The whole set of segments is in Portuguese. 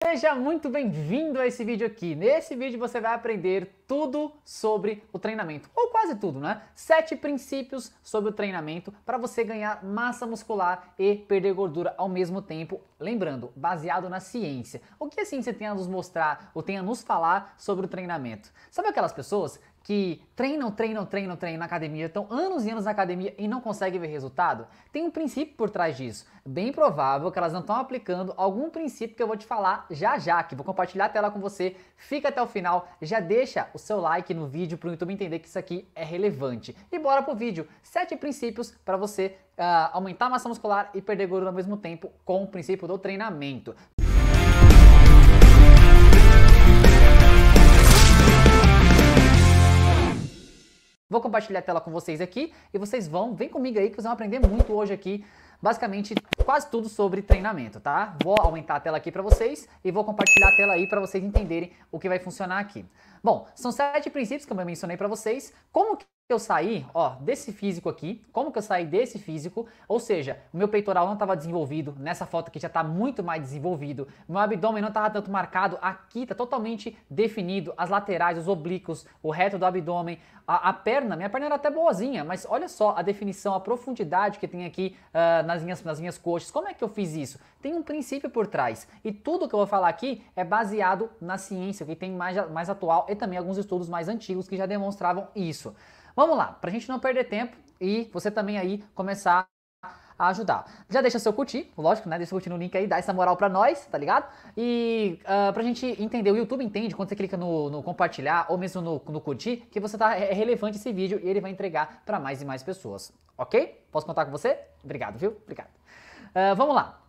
Seja muito bem-vindo a esse vídeo aqui. Nesse vídeo você vai aprender tudo sobre o treinamento, ou quase tudo, né? 7 princípios sobre o treinamento para você ganhar massa muscular e perder gordura ao mesmo tempo. Lembrando, baseado na ciência. O que a ciência tem a nos mostrar ou tem a nos falar sobre o treinamento? Sabe aquelas pessoas que treinam na academia, estão anos e anos na academia e não conseguem ver resultado? Tem um princípio por trás disso. Bem provável que elas não estão aplicando algum princípio que eu vou te falar já, que vou compartilhar a tela com você. Fica até o final, já deixa o seu like no vídeo para o YouTube entender que isso aqui é relevante. E bora pro vídeo. 7 princípios para você aumentar a massa muscular e perder gordura ao mesmo tempo com o princípio do treinamento. Vou compartilhar a tela com vocês aqui e vocês vem comigo aí que vocês vão aprender muito hoje aqui, basicamente quase tudo sobre treinamento, tá? Vou aumentar a tela aqui para vocês e vou compartilhar a tela aí para vocês entenderem o que vai funcionar aqui. Bom, são 7 princípios que eu mencionei para vocês. Como que eu saí, desse físico aqui, como que eu saí desse físico, ou seja, o meu peitoral não estava desenvolvido, nessa foto aqui já está muito mais desenvolvido, meu abdômen não estava tanto marcado, aqui está totalmente definido, as laterais, os oblíquos, o reto do abdômen, a perna, minha perna era até boazinha, mas olha só a definição, a profundidade que tem aqui nas minhas coxas. Como é que eu fiz isso? Tem um princípio por trás, e tudo que eu vou falar aqui é baseado na ciência, que tem mais atual, e também alguns estudos mais antigos que já demonstravam isso. Vamos lá, pra gente não perder tempo e você também aí começar a ajudar. Já deixa seu curtir, lógico, né? Deixa seu curtir no link aí, dá essa moral pra nós, tá ligado? E pra gente entender, o YouTube entende quando você clica no compartilhar ou mesmo no curtir, que você é relevante esse vídeo e ele vai entregar pra mais e mais pessoas, ok? Posso contar com você? Obrigado, viu? Obrigado. Vamos lá.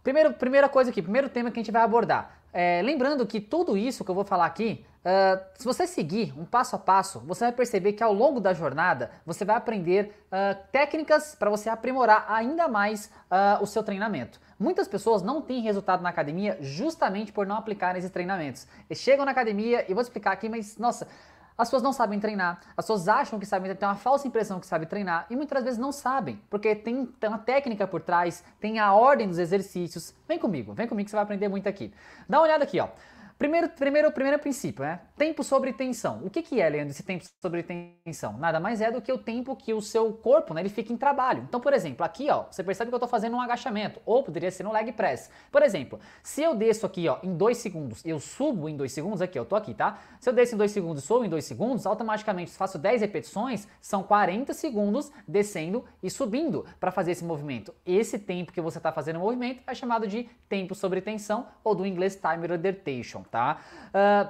Primeira coisa aqui, primeiro tema que a gente vai abordar. Lembrando que tudo isso que eu vou falar aqui, se você seguir um passo a passo, você vai perceber que ao longo da jornada você vai aprender técnicas para você aprimorar ainda mais o seu treinamento. Muitas pessoas não têm resultado na academia justamente por não aplicarem esses treinamentos. Eles chegam na academia e vou explicar aqui, mas nossa, as pessoas não sabem treinar, as pessoas acham que sabem, tem uma falsa impressão que sabem treinar e muitas vezes não sabem, porque tem uma técnica por trás, tem a ordem dos exercícios. Vem comigo que você vai aprender muito aqui. Dá uma olhada aqui, ó. Primeiro princípio, né? Tempo sobre tensão. O que é, Leandro, esse tempo sobre tensão? Nada mais é do que o tempo que o seu corpo, né, ele fica em trabalho. Então, por exemplo, aqui, ó, você percebe que eu tô fazendo um agachamento, ou poderia ser no leg press. Por exemplo, se eu desço aqui, ó, em 2 segundos, eu subo em 2 segundos, aqui, eu tô aqui, tá? Se eu desço em 2 segundos e subo em 2 segundos, automaticamente, se faço 10 repetições, são 40 segundos descendo e subindo para fazer esse movimento. Esse tempo que você tá fazendo o movimento é chamado de tempo sobre tensão, ou do inglês time reduction. Tá?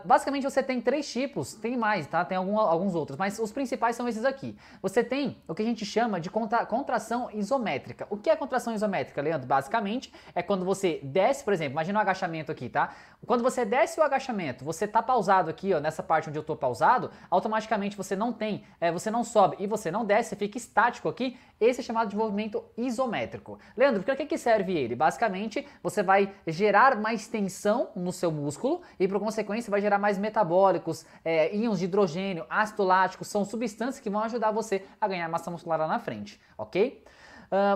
Basicamente você tem 3 tipos, tem mais, tá? Tem alguns outros, mas os principais são esses aqui. Você tem o que a gente chama de contração isométrica. O que é contração isométrica, Leandro? Basicamente é quando você desce, por exemplo, imagina um agachamento aqui, tá? Quando você desce o agachamento, você tá pausado aqui, ó, nessa parte onde eu tô pausado, automaticamente você não sobe e você não desce, você fica estático aqui. Esse é chamado de movimento isométrico. Leandro, para que serve ele? Basicamente, você vai gerar mais tensão no seu músculo e, por consequência, vai gerar mais metabólicos, íons de hidrogênio, ácido lático, são substâncias que vão ajudar você a ganhar massa muscular lá na frente, ok?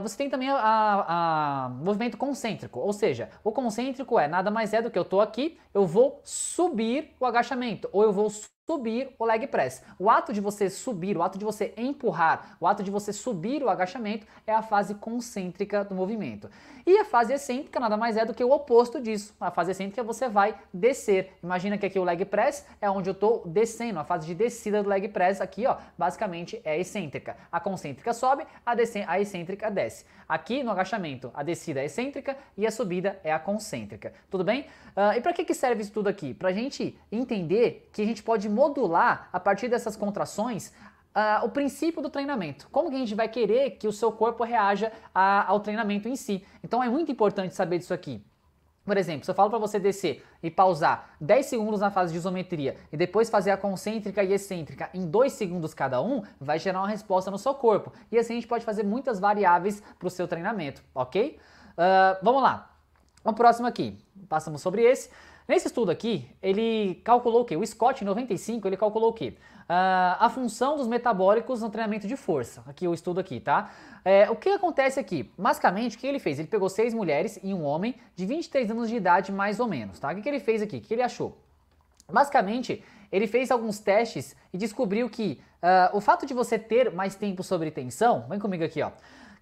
Você tem também o movimento concêntrico, ou seja, o concêntrico nada mais é do que eu tô aqui, eu vou subir o agachamento, ou eu vou subir o leg press. O ato de você subir, o ato de você empurrar, o ato de você subir o agachamento é a fase concêntrica do movimento. E a fase excêntrica nada mais é do que o oposto disso. A fase excêntrica você vai descer. Imagina que aqui o leg press é onde eu estou descendo, a fase de descida do leg press aqui, ó, basicamente é excêntrica. A concêntrica sobe, a excêntrica desce. Aqui no agachamento, a descida é excêntrica e a subida é a concêntrica. Tudo bem? E para que serve isso tudo aqui? Para a gente entender que a gente pode modular, a partir dessas contrações, o princípio do treinamento. Como que a gente vai querer que o seu corpo reaja ao treinamento em si. Então é muito importante saber disso aqui. Por exemplo, se eu falo para você descer e pausar 10 segundos na fase de isometria e depois fazer a concêntrica e excêntrica em 2 segundos cada um, vai gerar uma resposta no seu corpo. E assim a gente pode fazer muitas variáveis para o seu treinamento, ok? Vamos lá. O próximo aqui, passamos sobre esse. Nesse estudo aqui, ele calculou o quê? O Scott, em 95, ele calculou o quê? A função dos metabólicos no treinamento de força. Aqui o estudo aqui, tá? O que acontece aqui? Basicamente, o que ele fez? Ele pegou 6 mulheres e um homem de 23 anos de idade, mais ou menos, tá? O que ele fez aqui? O que ele achou? Basicamente, ele fez alguns testes e descobriu que o fato de você ter mais tempo sobre tensão, vem comigo aqui, ó.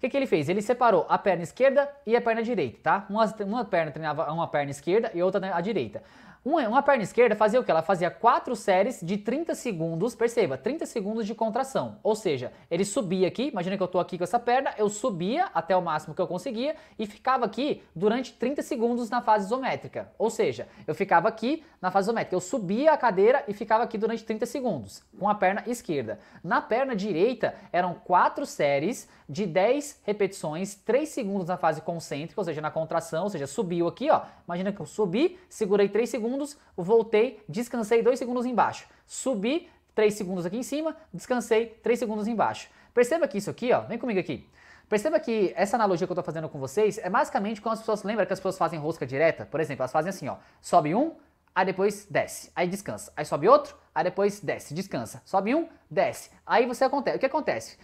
O que ele fez? Ele separou a perna esquerda e a perna direita, tá? Uma perna treinava uma perna esquerda e outra a direita. Uma perna esquerda fazia o quê? Ela fazia 4 séries de 30 segundos, perceba, 30 segundos de contração. Ou seja, ele subia aqui, imagina que eu tô aqui com essa perna, eu subia até o máximo que eu conseguia e ficava aqui durante 30 segundos na fase isométrica. Ou seja, eu ficava aqui na fase isométrica, eu subia a cadeira e ficava aqui durante 30 segundos, com a perna esquerda. Na perna direita, eram 4 séries de 10 repetições, 3 segundos na fase concêntrica, ou seja, na contração, ou seja, subiu aqui, ó. Imagina que eu subi, segurei 3 segundos, voltei, descansei 2 segundos embaixo. Subi 3 segundos aqui em cima, descansei 3 segundos embaixo. Perceba que isso aqui, ó, vem comigo aqui. Perceba que essa analogia que eu tô fazendo com vocês é basicamente quando as pessoas lembram que as pessoas fazem rosca direta, por exemplo, elas fazem assim, ó, sobe um, aí depois desce, aí descansa, aí sobe outro, aí depois desce, descansa, sobe um, desce, aí você acontece, o que acontece?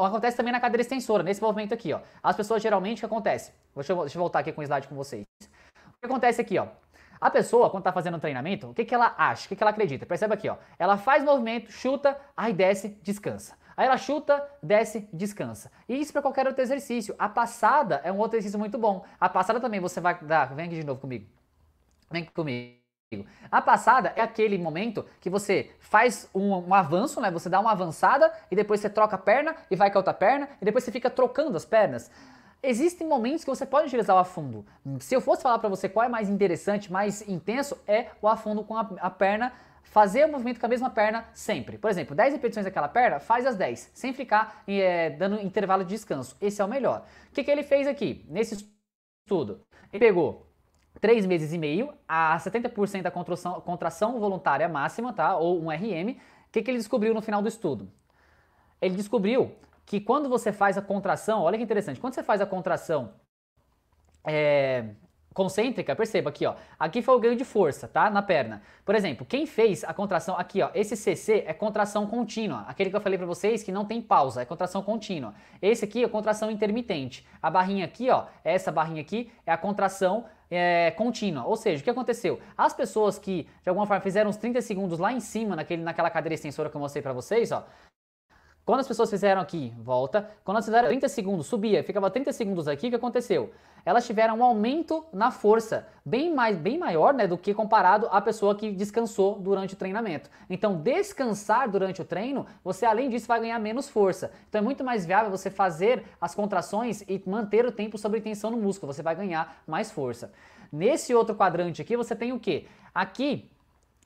Acontece também na cadeira extensora, nesse movimento aqui, ó, as pessoas geralmente, o que acontece? Deixa eu voltar aqui com o slide com vocês. O que acontece aqui, ó, a pessoa, quando tá fazendo um treinamento, o que ela acha, o que ela acredita? Perceba aqui, ó, ela faz movimento, chuta, aí desce, descansa. Aí ela chuta, desce, descansa. E isso para qualquer outro exercício. A passada é um outro exercício muito bom. A passada também você vai dar, vem aqui de novo comigo. Vem comigo. A passada é aquele momento que você faz um avanço, né? Você dá uma avançada e depois você troca a perna e vai com a outra perna e depois você fica trocando as pernas. Existem momentos que você pode utilizar o afundo. Se eu fosse falar para você qual é mais interessante, mais intenso, é o afundo com a perna, fazer o movimento com a mesma perna sempre. Por exemplo, 10 repetições daquela perna, faz as 10, sem ficar dando intervalo de descanso. Esse é o melhor. O que ele fez aqui, nesse estudo? Ele pegou 3 meses e meio, a 70% da contração voluntária máxima, tá? Ou um RM. O que ele descobriu no final do estudo? Ele descobriu que quando você faz a contração, olha que interessante, quando você faz a contração concêntrica, perceba aqui, ó, aqui foi o ganho de força, tá, na perna. Por exemplo, quem fez a contração aqui, ó, esse CC é contração contínua, aquele que eu falei pra vocês que não tem pausa, é contração contínua. Esse aqui é contração intermitente. A barrinha aqui, ó, essa barrinha aqui é a contração contínua. Ou seja, o que aconteceu? As pessoas que de alguma forma fizeram uns 30 segundos lá em cima, naquela cadeira extensora que eu mostrei pra vocês, ó, quando as pessoas fizeram aqui, volta, quando elas fizeram 30 segundos, subia, ficava 30 segundos aqui, o que aconteceu? Elas tiveram um aumento na força, bem maior, né, do que comparado à pessoa que descansou durante o treinamento. Então, descansar durante o treino, você além disso vai ganhar menos força. Então é muito mais viável você fazer as contrações e manter o tempo sob tensão no músculo, você vai ganhar mais força. Nesse outro quadrante aqui, você tem o quê? Aqui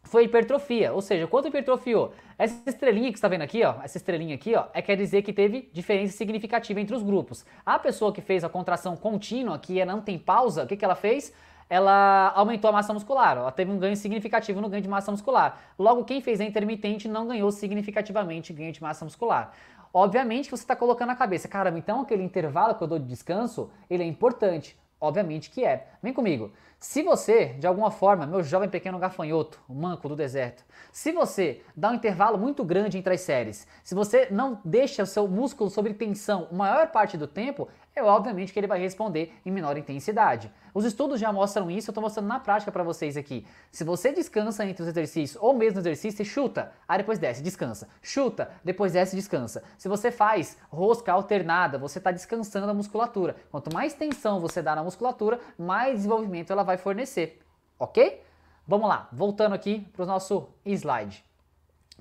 foi hipertrofia, ou seja, quanto hipertrofiou? Essa estrelinha que você está vendo aqui, ó, essa estrelinha aqui, ó, quer dizer que teve diferença significativa entre os grupos. A pessoa que fez a contração contínua, que não tem pausa, o que ela fez? Ela aumentou a massa muscular, ela teve um ganho significativo no ganho de massa muscular. Logo, quem fez a intermitente não ganhou significativamente ganho de massa muscular. Obviamente que você está colocando na cabeça, caramba, então aquele intervalo que eu dou de descanso, ele é importante. Obviamente que é. Vem comigo. Se você, de alguma forma, meu jovem pequeno gafanhoto, o manco do deserto, se você dá um intervalo muito grande entre as séries, se você não deixa o seu músculo sob tensão a maior parte do tempo, é obviamente que ele vai responder em menor intensidade. Os estudos já mostram isso, eu estou mostrando na prática para vocês aqui. Se você descansa entre os exercícios, ou mesmo no exercício, você chuta, aí depois desce, descansa. Chuta, depois desce, descansa. Se você faz rosca alternada, você está descansando a musculatura. Quanto mais tensão você dá na musculatura, mais desenvolvimento ela vai fornecer, ok? Vamos lá, voltando aqui para o nosso slide.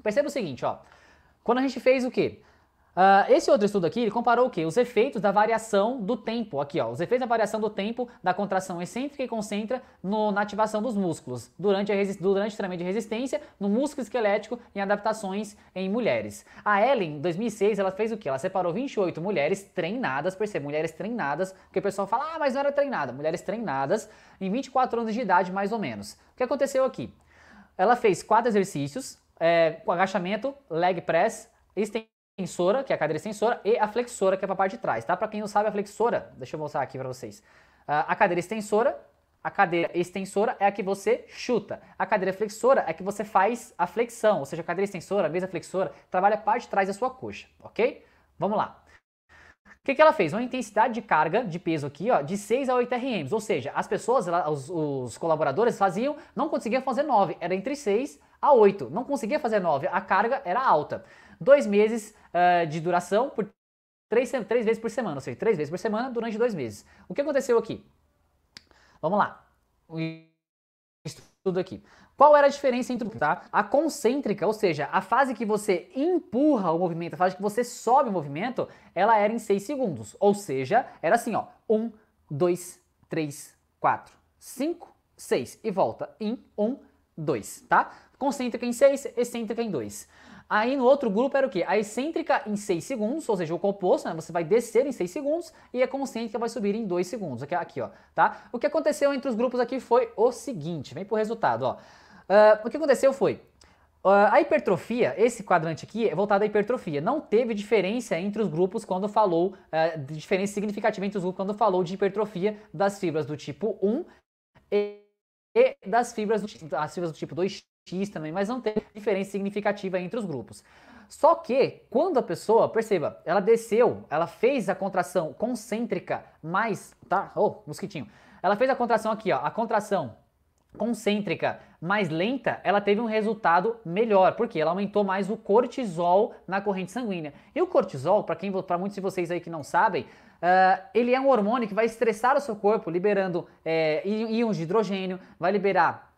Perceba o seguinte, ó. Quando a gente fez o quê? Esse outro estudo aqui, ele comparou o quê? Os efeitos da variação do tempo, aqui ó, os efeitos da variação do tempo da contração excêntrica e concêntrica na ativação dos músculos, durante o treinamento de resistência, no músculo esquelético e adaptações em mulheres. A Ellen, em 2006, ela fez o quê? Ela separou 28 mulheres treinadas, percebe, mulheres treinadas, porque o pessoal fala, mas não era treinada, mulheres treinadas em 24 anos de idade mais ou menos. O que aconteceu aqui? Ela fez 4 exercícios, com agachamento, leg press, extensora, que é a cadeira extensora, e a flexora, que é para a parte de trás, tá? Para quem não sabe, a flexora, deixa eu mostrar aqui para vocês. A cadeira extensora, A cadeira extensora é a que você chuta. A cadeira flexora é a que você faz a flexão, ou seja, a cadeira extensora, a mesa flexora, trabalha a parte de trás da sua coxa, ok? Vamos lá. O que ela fez? Uma intensidade de carga de peso aqui, ó, de 6 a 8 RMs, ou seja, as pessoas, os colaboradores faziam, não conseguiam fazer 9, era entre 6 a 8, não conseguia fazer 9, a carga era alta. 2 meses de duração por 3 vezes por semana, ou seja, 3 vezes por semana durante 2 meses. O que aconteceu aqui? Vamos lá, o estudo aqui. Qual era a diferença entre tá? A concêntrica, ou seja, a fase que você empurra o movimento, a fase que você sobe o movimento, ela era em 6 segundos. Ou seja, era assim, ó, 1, 2, 3, 4, 5, 6 e volta em 1, 2, tá? Concêntrica em 6, excêntrica em 2. Aí no outro grupo era o quê? A excêntrica em 6 segundos, ou seja, o composto, né, você vai descer em 6 segundos e a concêntrica vai subir em 2 segundos, aqui, ó, tá? O que aconteceu entre os grupos aqui foi o seguinte, vem pro resultado, ó. O que aconteceu foi, a hipertrofia, esse quadrante aqui é voltado à hipertrofia, não teve diferença entre os grupos quando falou, diferença significativa entre os grupos quando falou de hipertrofia das fibras do tipo 1 e das fibras do tipo 2X também, mas não teve diferença significativa entre os grupos. Só que, quando a pessoa, perceba, ela desceu, ela fez a contração concêntrica mais, tá? Oh, mosquitinho. Ela fez a contração aqui, ó, a contração concêntrica mais lenta, ela teve um resultado melhor, porque ela aumentou mais o cortisol na corrente sanguínea. E o cortisol, para muitos de vocês aí que não sabem, ele é um hormônio que vai estressar o seu corpo, liberando íons de hidrogênio, vai liberar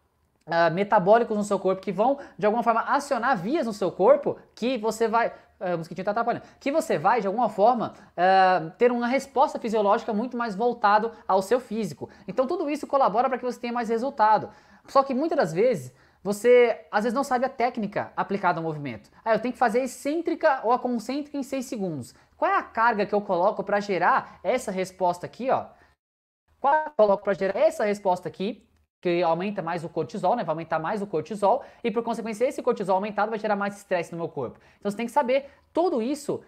metabólicos no seu corpo que vão, de alguma forma, acionar vias no seu corpo que você vai... o mosquitinho tá atrapalhando. Que você vai, de alguma forma, ter uma resposta fisiológica muito mais voltado ao seu físico. Então tudo isso colabora para que você tenha mais resultado. Só que muitas das vezes, você às vezes não sabe a técnica aplicada ao movimento. Eu tenho que fazer a excêntrica ou a concêntrica em 6 segundos. Qual é a carga que eu coloco para gerar essa resposta aqui, ó? Qual eu coloco para gerar essa resposta aqui? Que aumenta mais o cortisol, né? Vai aumentar mais o cortisol e, por consequência, esse cortisol aumentado vai gerar mais estresse no meu corpo. Então você tem que saber, tudo isso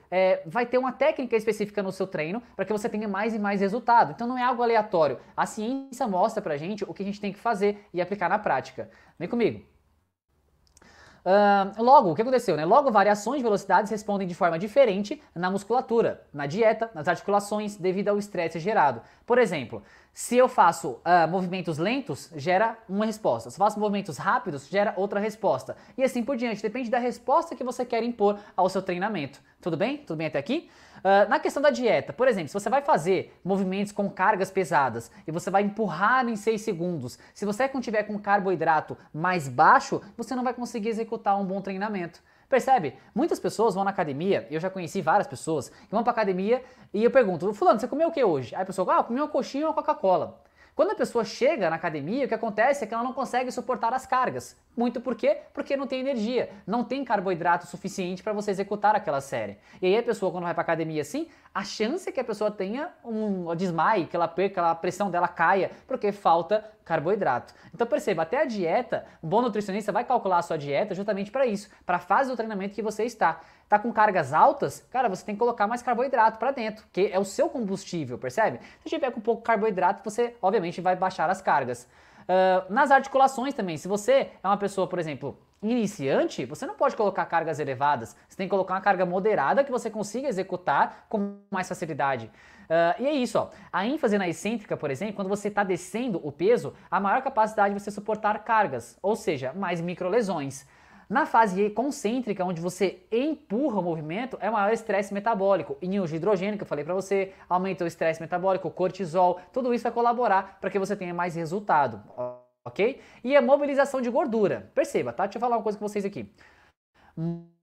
vai ter uma técnica específica no seu treino para que você tenha mais e mais resultado. Então não é algo aleatório. A ciência mostra pra gente o que a gente tem que fazer e aplicar na prática. Vem comigo. Logo, o que aconteceu, né? Logo, variações de velocidades respondem de forma diferente na musculatura, na dieta, nas articulações, devido ao estresse gerado. Por exemplo, se eu faço movimentos lentos, gera uma resposta. Se eu faço movimentos rápidos, gera outra resposta. E assim por diante, depende da resposta que você quer impor ao seu treinamento. Tudo bem? Tudo bem até aqui? Na questão da dieta, por exemplo, se você vai fazer movimentos com cargas pesadas e você vai empurrar em 6 segundos, se você tiver com carboidrato mais baixo, você não vai conseguir executar um bom treinamento. Percebe? Muitas pessoas vão na academia, eu já conheci várias pessoas, que vão pra academia e eu pergunto, fulano, você comeu o que hoje? Aí a pessoa, eu comi uma coxinha e uma Coca-Cola. Quando a pessoa chega na academia, o que acontece é que ela não consegue suportar as cargas. Muito por quê? Porque não tem energia, não tem carboidrato suficiente para você executar aquela série. E aí a pessoa, quando vai para academia assim, a chance é que a pessoa tenha um desmaio, que ela perca, a pressão dela caia, porque falta carboidrato. Então perceba, até a dieta, um bom nutricionista vai calcular a sua dieta justamente para isso, para a fase do treinamento que você está. Tá com cargas altas, cara, você tem que colocar mais carboidrato para dentro, que é o seu combustível, percebe? Se tiver com pouco carboidrato, você obviamente vai baixar as cargas. Nas articulações também, se você é uma pessoa, por exemplo, iniciante, você não pode colocar cargas elevadas, você tem que colocar uma carga moderada que você consiga executar com mais facilidade. E é isso, ó. A ênfase na excêntrica, por exemplo, quando você está descendo o peso, a maior capacidade de você suportar cargas, ou seja, mais microlesões. Na fase concêntrica, onde você empurra o movimento, é o maior estresse metabólico. Íons de hidrogênio, que eu falei para você, aumenta o estresse metabólico, o cortisol, tudo isso vai colaborar para que você tenha mais resultado, ok? E a mobilização de gordura. Perceba, tá? Deixa eu falar uma coisa com vocês aqui.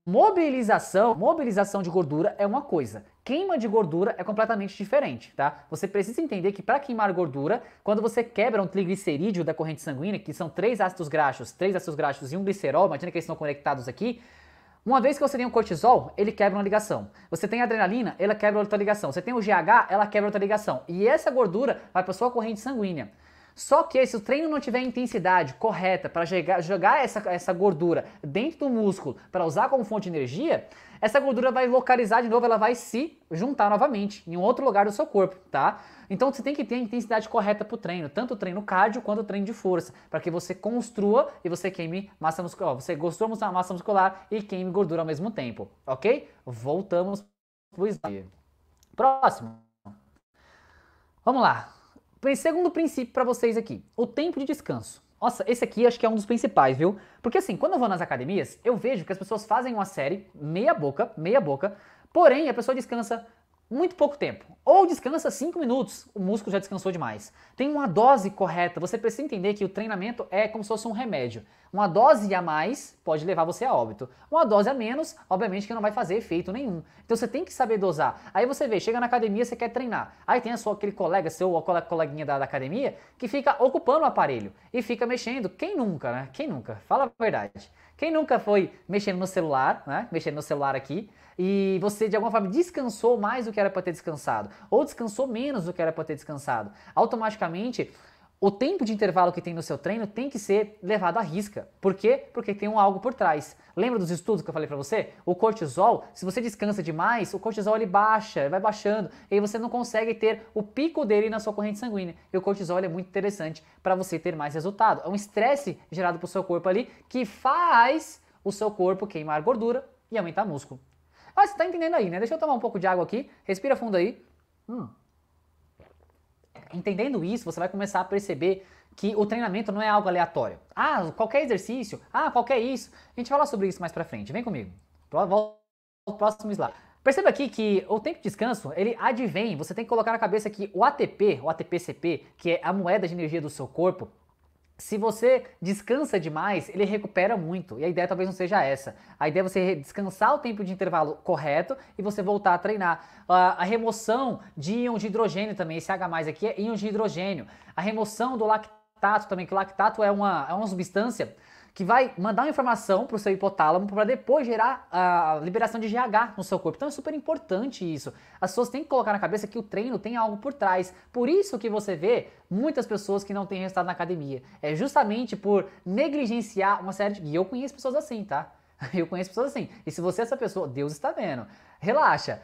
Mobilização de gordura é uma coisa, queima de gordura é completamente diferente, tá? Você precisa entender que para queimar gordura, quando você quebra um triglicerídeo da corrente sanguínea, que são 3 ácidos graxos e um glicerol, imagina que eles estão conectados aqui, uma vez que você tem o cortisol, ele quebra uma ligação. Você tem a adrenalina, ela quebra outra ligação. Você tem o GH, ela quebra outra ligação. E essa gordura vai para sua corrente sanguínea. Só que se o treino não tiver intensidade correta para jogar essa gordura dentro do músculo para usar como fonte de energia, essa gordura vai localizar de novo, ela vai se juntar novamente em um outro lugar do seu corpo, tá? Então você tem que ter a intensidade correta para o treino, tanto o treino cardio quanto o treino de força, para que você construa e você queime massa muscular, você construa massa muscular e queime gordura ao mesmo tempo, ok? Voltamos pro slide. Próximo. Vamos lá. Segundo princípio para vocês aqui, o tempo de descanso. Nossa, esse aqui acho que é um dos principais, viu? Porque assim, quando eu vou nas academias, eu vejo que as pessoas fazem uma série meia boca, porém a pessoa descansa muito pouco tempo. Ou descansa 5 minutos, o músculo já descansou demais. Tem uma dose correta, você precisa entender que o treinamento é como se fosse um remédio. Uma dose a mais pode levar você a óbito. Uma dose a menos, obviamente que não vai fazer efeito nenhum. Então você tem que saber dosar. Aí você vê, chega na academia, você quer treinar. Aí tem aquele colega seu ou aquela coleguinha da academia que fica ocupando o aparelho e fica mexendo. Quem nunca, né? Quem nunca? Fala a verdade. Quem nunca foi mexendo no celular, né? Mexendo no celular aqui, e você de alguma forma descansou mais do que era para ter descansado, ou descansou menos do que era para ter descansado. Automaticamente, o tempo de intervalo que tem no seu treino tem que ser levado à risca. Por quê? Porque tem algo por trás. Lembra dos estudos que eu falei para você? O cortisol, se você descansa demais, o cortisol ele baixa, ele vai baixando, e aí você não consegue ter o pico dele na sua corrente sanguínea. E o cortisol é muito interessante para você ter mais resultado. É um estresse gerado pro seu corpo ali que faz o seu corpo queimar gordura e aumentar músculo. Ah, você tá entendendo aí, né? Deixa eu tomar um pouco de água aqui, respira fundo aí. Entendendo isso, você vai começar a perceber que o treinamento não é algo aleatório. Ah, qualquer exercício, qualquer isso. A gente vai falar sobre isso mais pra frente, vem comigo. Volta ao próximo slide. Perceba aqui que o tempo de descanso, ele advém, você tem que colocar na cabeça que o ATP, o ATP-CP, que é a moeda de energia do seu corpo, se você descansa demais, ele recupera muito. E a ideia talvez não seja essa. A ideia é você descansar o tempo de intervalo correto e você voltar a treinar. A remoção de íon de hidrogênio também, esse H+ aqui é íon de hidrogênio. A remoção do lactato também, que o lactato é uma substância que vai mandar uma informação para o seu hipotálamo para depois gerar a liberação de GH no seu corpo. Então é super importante isso. As pessoas têm que colocar na cabeça que o treino tem algo por trás. Por isso que você vê muitas pessoas que não têm resultado na academia. É justamente por negligenciar uma série de... E eu conheço pessoas assim, tá? Eu conheço pessoas assim. E se você é essa pessoa, Deus está vendo. Relaxa.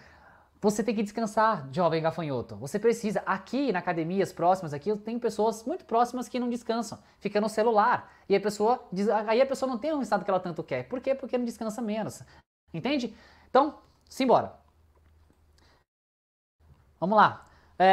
Você tem que descansar, jovem gafanhoto. Você precisa. Aqui na academias próximas, aqui eu tenho pessoas muito próximas que não descansam. Fica no celular. E aí a pessoa não tem o resultado que ela tanto quer. Por quê? Porque não descansa menos. Entende? Então, simbora. Vamos lá.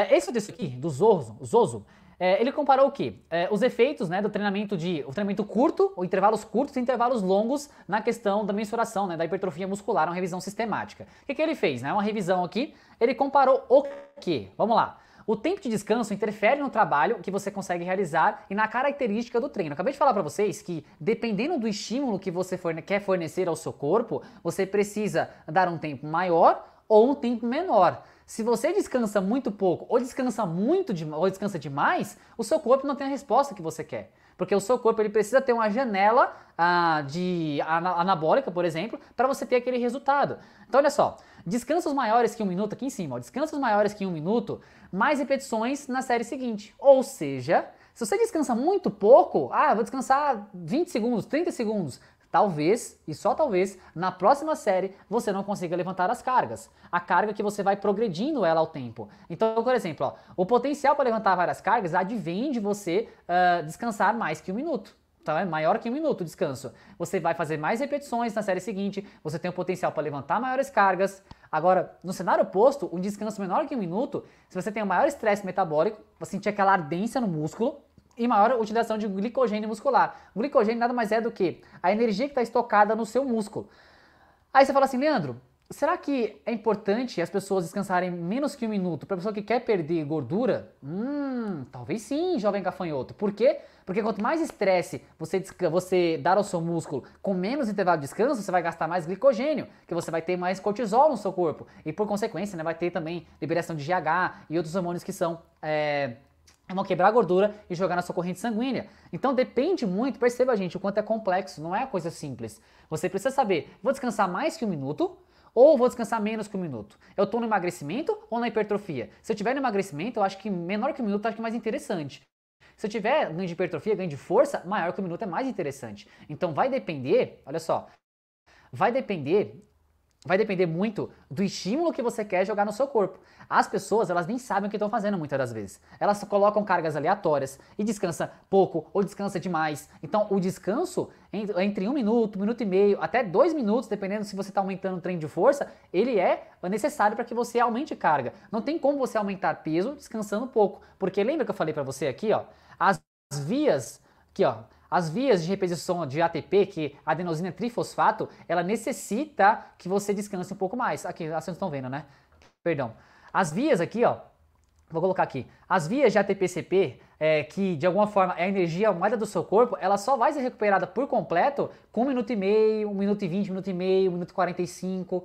Esse aqui, do Zoso, ele comparou o quê? Os efeitos, né, do treinamento o treinamento curto, ou intervalos curtos e intervalos longos na questão da mensuração, né, da hipertrofia muscular, uma revisão sistemática. O que ele fez? Né? Uma revisão aqui, ele comparou o quê? Vamos lá. O tempo de descanso interfere no trabalho que você consegue realizar e na característica do treino. Acabei de falar para vocês que, dependendo do estímulo que você quer fornecer ao seu corpo, você precisa dar um tempo maior ou um tempo menor. Se você descansa muito pouco ou descansa demais, o seu corpo não tem a resposta que você quer. Porque o seu corpo ele precisa ter uma janela anabólica, por exemplo, para você ter aquele resultado. Então olha só, descansos maiores que 1 minuto, aqui em cima, descansos maiores que 1 minuto, mais repetições na série seguinte. Ou seja, se você descansa muito pouco, vou descansar 20 segundos, 30 segundos, talvez, e só talvez, na próxima série você não consiga levantar as cargas. A carga que você vai progredindo ela ao tempo. Então, por exemplo, o potencial para levantar várias cargas advém de você descansar mais que 1 minuto. Então é maior que 1 minuto o descanso. Você vai fazer mais repetições na série seguinte, você tem o potencial para levantar maiores cargas. Agora, no cenário oposto, um descanso menor que 1 minuto, se você tem um maior estresse metabólico, você sentir aquela ardência no músculo, e maior utilização de glicogênio muscular. O glicogênio nada mais é do que a energia que está estocada no seu músculo. Aí você fala assim, Leandro, será que é importante as pessoas descansarem menos que 1 minuto para a pessoa que quer perder gordura? Talvez sim, jovem gafanhoto. Por quê? Porque quanto mais estresse você dar ao seu músculo com menos intervalo de descanso, você vai gastar mais glicogênio, que você vai ter mais cortisol no seu corpo. E por consequência, né, vai ter também liberação de GH e outros hormônios que vão quebrar a gordura e jogar na sua corrente sanguínea. Então depende muito, perceba gente, o quanto é complexo, não é coisa simples. Você precisa saber, vou descansar mais que 1 minuto ou vou descansar menos que 1 minuto? Eu estou no emagrecimento ou na hipertrofia? Se eu estiver no emagrecimento, eu acho que menor que 1 minuto eu acho que é mais interessante. Se eu tiver ganho de hipertrofia, ganho de força, maior que o minuto é mais interessante. Então vai depender, olha só, vai depender muito do estímulo que você quer jogar no seu corpo. As pessoas, elas nem sabem o que estão fazendo muitas das vezes. Elas colocam cargas aleatórias e descansa pouco ou descansa demais. Então, o descanso entre 1 minuto, 1 minuto e meio, até 2 minutos, dependendo se você está aumentando o treino de força, ele é necessário para que você aumente carga. Não tem como você aumentar peso descansando pouco. Porque lembra que eu falei para você aqui, ó, as vias, aqui ó, as vias de reposição de ATP, que a adenosina trifosfato, ela necessita que você descanse um pouco mais. Aqui, vocês estão vendo, né? Perdão. As vias aqui, ó, vou colocar aqui. As vias de ATP-CP, que de alguma forma é a energia moeda do seu corpo, ela só vai ser recuperada por completo com 1 minuto e meio, 1 minuto e 20, 1 minuto e meio, 1 minuto e 45,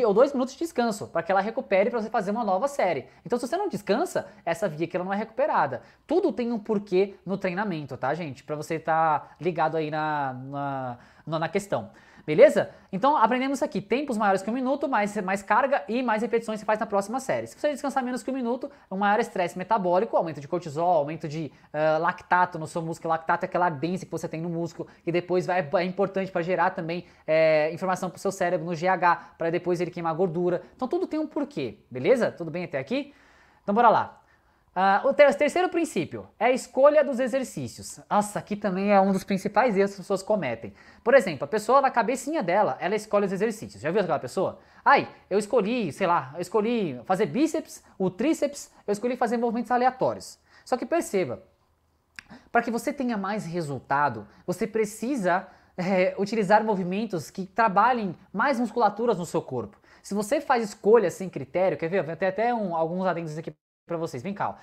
ou 2 minutos de descanso, para que ela recupere para você fazer uma nova série. Então, se você não descansa, essa via aqui ela não é recuperada. Tudo tem um porquê no treinamento, tá, gente? Para você estar ligado aí na questão. Beleza? Então aprendemos aqui, tempos maiores que 1 minuto, mais carga e mais repetições você faz na próxima série. Se você descansar menos que 1 minuto, um maior estresse metabólico, aumento de cortisol, aumento de lactato no seu músculo. Lactato é aquela ardência que você tem no músculo e depois é importante para gerar também informação para o seu cérebro no GH, para depois ele queimar gordura. Então tudo tem um porquê, beleza? Tudo bem até aqui? Então bora lá. O terceiro princípio é a escolha dos exercícios. Nossa, aqui também é um dos principais erros que as pessoas cometem. Por exemplo, a pessoa na cabecinha dela, ela escolhe os exercícios. Já viu aquela pessoa? Ai, eu escolhi, sei lá, eu escolhi fazer bíceps, o tríceps, eu escolhi fazer movimentos aleatórios. Só que perceba, para que você tenha mais resultado, você precisa utilizar movimentos que trabalhem mais musculaturas no seu corpo. Se você faz escolhas sem critério, quer ver? Tem até alguns adendos aqui para vocês, vem cá.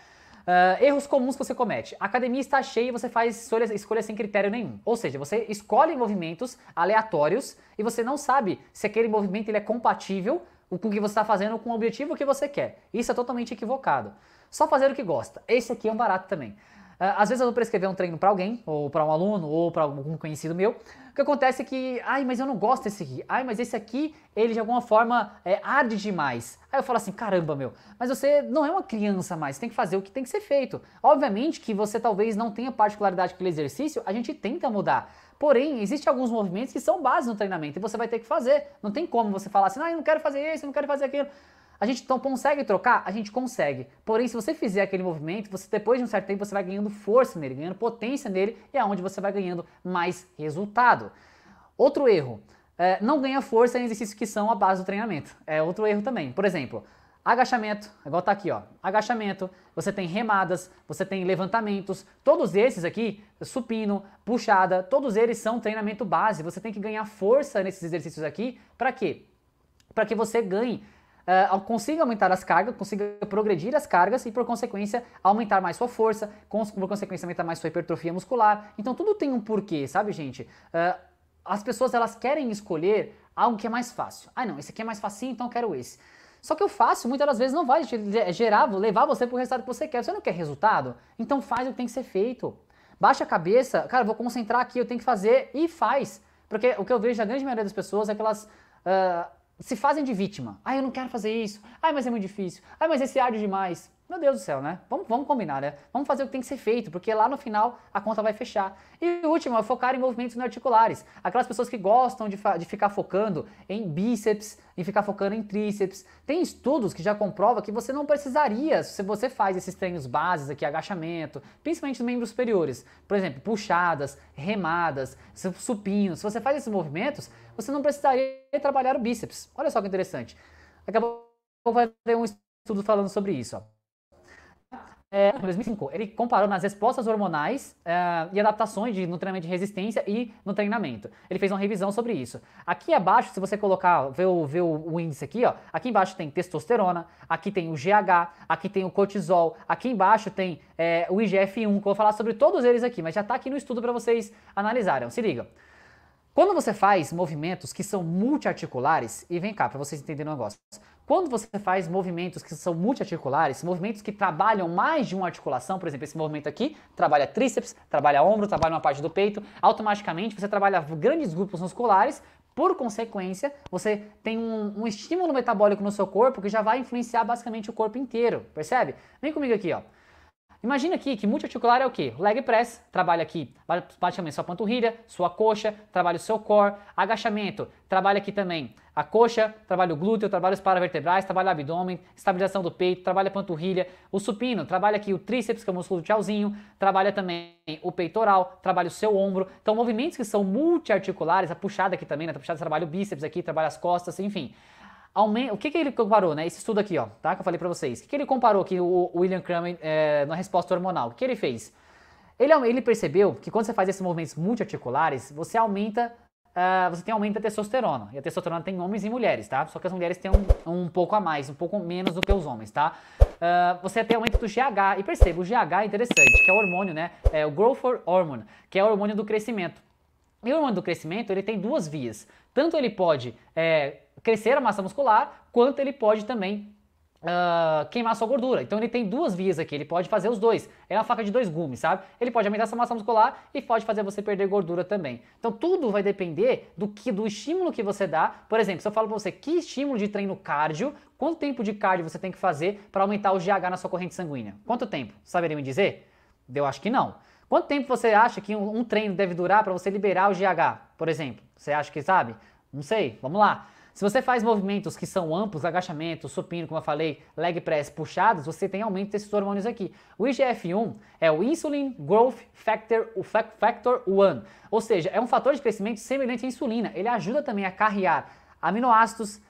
Erros comuns que você comete. A academia está cheia e você faz escolhas sem critério nenhum. Ou seja, você escolhe movimentos aleatórios e você não sabe se aquele movimento ele é compatível com o que você está fazendo, com o objetivo que você quer. Isso é totalmente equivocado. Só fazer o que gosta. Esse aqui é um barato também. Às vezes eu vou prescrever um treino para alguém, ou para um aluno, ou para algum conhecido meu. O que acontece é que, ai, mas eu não gosto desse aqui. Ai, mas esse aqui, ele de alguma forma arde demais. Aí eu falo assim, caramba, meu, mas você não é uma criança mais, você tem que fazer o que tem que ser feito. Obviamente que você talvez não tenha particularidade com aquele exercício, a gente tenta mudar. Porém, existem alguns movimentos que são base no treinamento e você vai ter que fazer. Não tem como você falar assim, eu não quero fazer isso, eu não quero fazer aquilo. A gente então consegue trocar? A gente consegue. Porém, se você fizer aquele movimento, você depois de um certo tempo você vai ganhando força nele, ganhando potência nele e é onde você vai ganhando mais resultado. Outro erro, não ganha força em exercícios que são a base do treinamento. É outro erro também. Por exemplo, agachamento, igual tá aqui, ó. Agachamento, você tem remadas, você tem levantamentos, todos esses aqui, supino, puxada, todos eles são treinamento base. Você tem que ganhar força nesses exercícios aqui, para quê? Para que você ganhe consiga aumentar as cargas, consiga progredir as cargas e, por consequência, aumentar mais sua força, por consequência, aumentar mais sua hipertrofia muscular. Então, tudo tem um porquê, sabe, gente? As pessoas, elas querem escolher algo que é mais fácil. Ah, não, esse aqui é mais facinho, então eu quero esse. Só que o fácil, muitas das vezes, não vai levar você para o resultado que você quer. Você não quer resultado? Então faz o que tem que ser feito. Baixa a cabeça, cara, vou concentrar aqui, eu tenho que fazer e faz. Porque o que eu vejo da grande maioria das pessoas é que elas se fazem de vítima. Ah, eu não quero fazer isso. Ah, mas é muito difícil. Ah, mas esse arde demais. Meu Deus do céu, né? Vamos combinar, né? Vamos fazer o que tem que ser feito, porque lá no final a conta vai fechar. E o último é focar em movimentos não articulares. Aquelas pessoas que gostam de ficar focando em bíceps, em ficar focando em tríceps. Tem estudos que já comprovam que você não precisaria, se você faz esses treinos bases aqui, agachamento, principalmente nos membros superiores. Por exemplo, puxadas, remadas, supino. Se você faz esses movimentos, você não precisaria trabalhar o bíceps. Olha só que interessante. Daqui a pouco vai ter um estudo falando sobre isso, ó. Em 2005, ele comparou nas respostas hormonais e adaptações no treinamento de resistência e no treinamento. Ele fez uma revisão sobre isso. Aqui abaixo, se você colocar, ver o índice aqui, ó, aqui embaixo tem testosterona, aqui tem o GH, aqui tem o cortisol, aqui embaixo tem o IGF-1, que eu vou falar sobre todos eles aqui, mas já está aqui no estudo para vocês analisarem. Se liga. Quando você faz movimentos que são multiarticulares, e vem cá, para vocês entenderem o negócio. Quando você faz movimentos que são multiarticulares, movimentos que trabalham mais de uma articulação, por exemplo, esse movimento aqui, trabalha tríceps, trabalha ombro, trabalha uma parte do peito, automaticamente você trabalha grandes grupos musculares, por consequência, você tem um estímulo metabólico no seu corpo que já vai influenciar basicamente o corpo inteiro, percebe? Vem comigo aqui, ó. Imagina aqui que multiarticular é o quê? Leg press, trabalha aqui praticamente sua panturrilha, sua coxa, trabalha o seu core. Agachamento, trabalha aqui também a coxa, trabalha o glúteo, trabalha os paravertebrais, trabalha o abdômen, estabilização do peito, trabalha a panturrilha. O supino, trabalha aqui o tríceps, que é o músculo do tchauzinho, trabalha também o peitoral, trabalha o seu ombro. Então movimentos que são multiarticulares, a puxada aqui também, né? A puxada trabalha o bíceps aqui, trabalha as costas, enfim. O que ele comparou, né? Esse estudo aqui, ó, tá? Que eu falei pra vocês. O que ele comparou aqui, o William Cramer, na resposta hormonal? O que ele fez? Ele percebeu que quando você faz esses movimentos multiarticulares, você tem aumento da testosterona. E a testosterona tem homens e mulheres, tá? Só que as mulheres têm um pouco a mais, um pouco menos do que os homens, tá? Você tem aumento do GH. E perceba, o GH é interessante, que é o hormônio, né? É o Growth Hormone, que é o hormônio do crescimento. E o hormônio do crescimento, ele tem duas vias. Tanto ele pode crescer a massa muscular, quanto ele pode também queimar sua gordura. Então ele tem duas vias aqui, ele pode fazer os dois. É uma faca de dois gumes, sabe? Ele pode aumentar sua massa muscular e pode fazer você perder gordura também. Então tudo vai depender do estímulo que você dá. Por exemplo, se eu falo pra você que estímulo de treino cardio, quanto tempo de cardio você tem que fazer para aumentar o GH na sua corrente sanguínea? Quanto tempo? Saberia me dizer? Eu acho que não. Quanto tempo você acha que um treino deve durar para você liberar o GH, por exemplo? Você acha que sabe? Não sei, vamos lá. Se você faz movimentos que são amplos, agachamento, supino, como eu falei, leg press, puxados, você tem aumento desses hormônios aqui. O IGF-1 é o Insulin Growth Factor 1, ou seja, é um fator de crescimento semelhante à insulina. Ele ajuda também a carrear aminoácidos,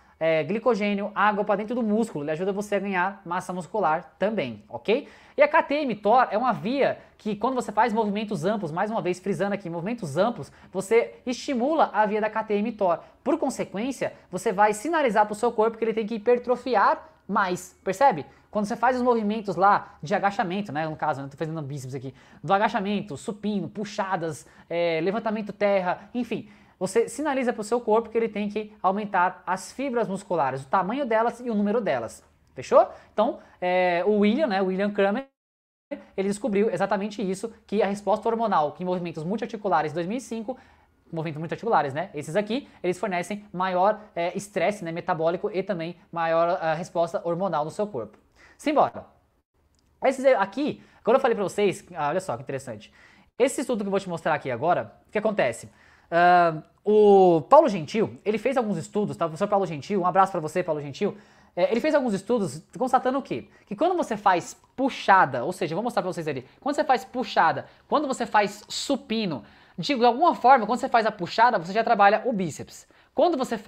glicogênio, água para dentro do músculo. Ele ajuda você a ganhar massa muscular também, ok? E a KTM-TOR é uma via que quando você faz movimentos amplos, mais uma vez frisando aqui, movimentos amplos, você estimula a via da KTM-TOR. Por consequência, você vai sinalizar para o seu corpo que ele tem que hipertrofiar mais, percebe? Quando você faz os movimentos lá de agachamento, né, no caso, eu estou fazendo bíceps aqui, do agachamento, supino, puxadas, levantamento terra, enfim, você sinaliza para o seu corpo que ele tem que aumentar as fibras musculares, o tamanho delas e o número delas. Fechou? Então, o William Cramer, ele descobriu exatamente isso, que a resposta hormonal em movimentos multiarticulares 2005, movimentos multiarticulares, né? Esses aqui, eles fornecem maior estresse, né, metabólico e também maior resposta hormonal no seu corpo. Simbora. Esses aqui, quando eu falei para vocês, olha só que interessante. Esse estudo que eu vou te mostrar aqui agora, o que acontece? O Paulo Gentil, ele fez alguns estudos, tá? O professor Paulo Gentil, um abraço para você, Paulo Gentil. Ele fez alguns estudos constatando o quê? Que quando você faz puxada, ou seja, vou mostrar para vocês ali, quando você faz puxada, quando você faz supino, de alguma forma, quando você faz a puxada, você já trabalha o bíceps. Quando você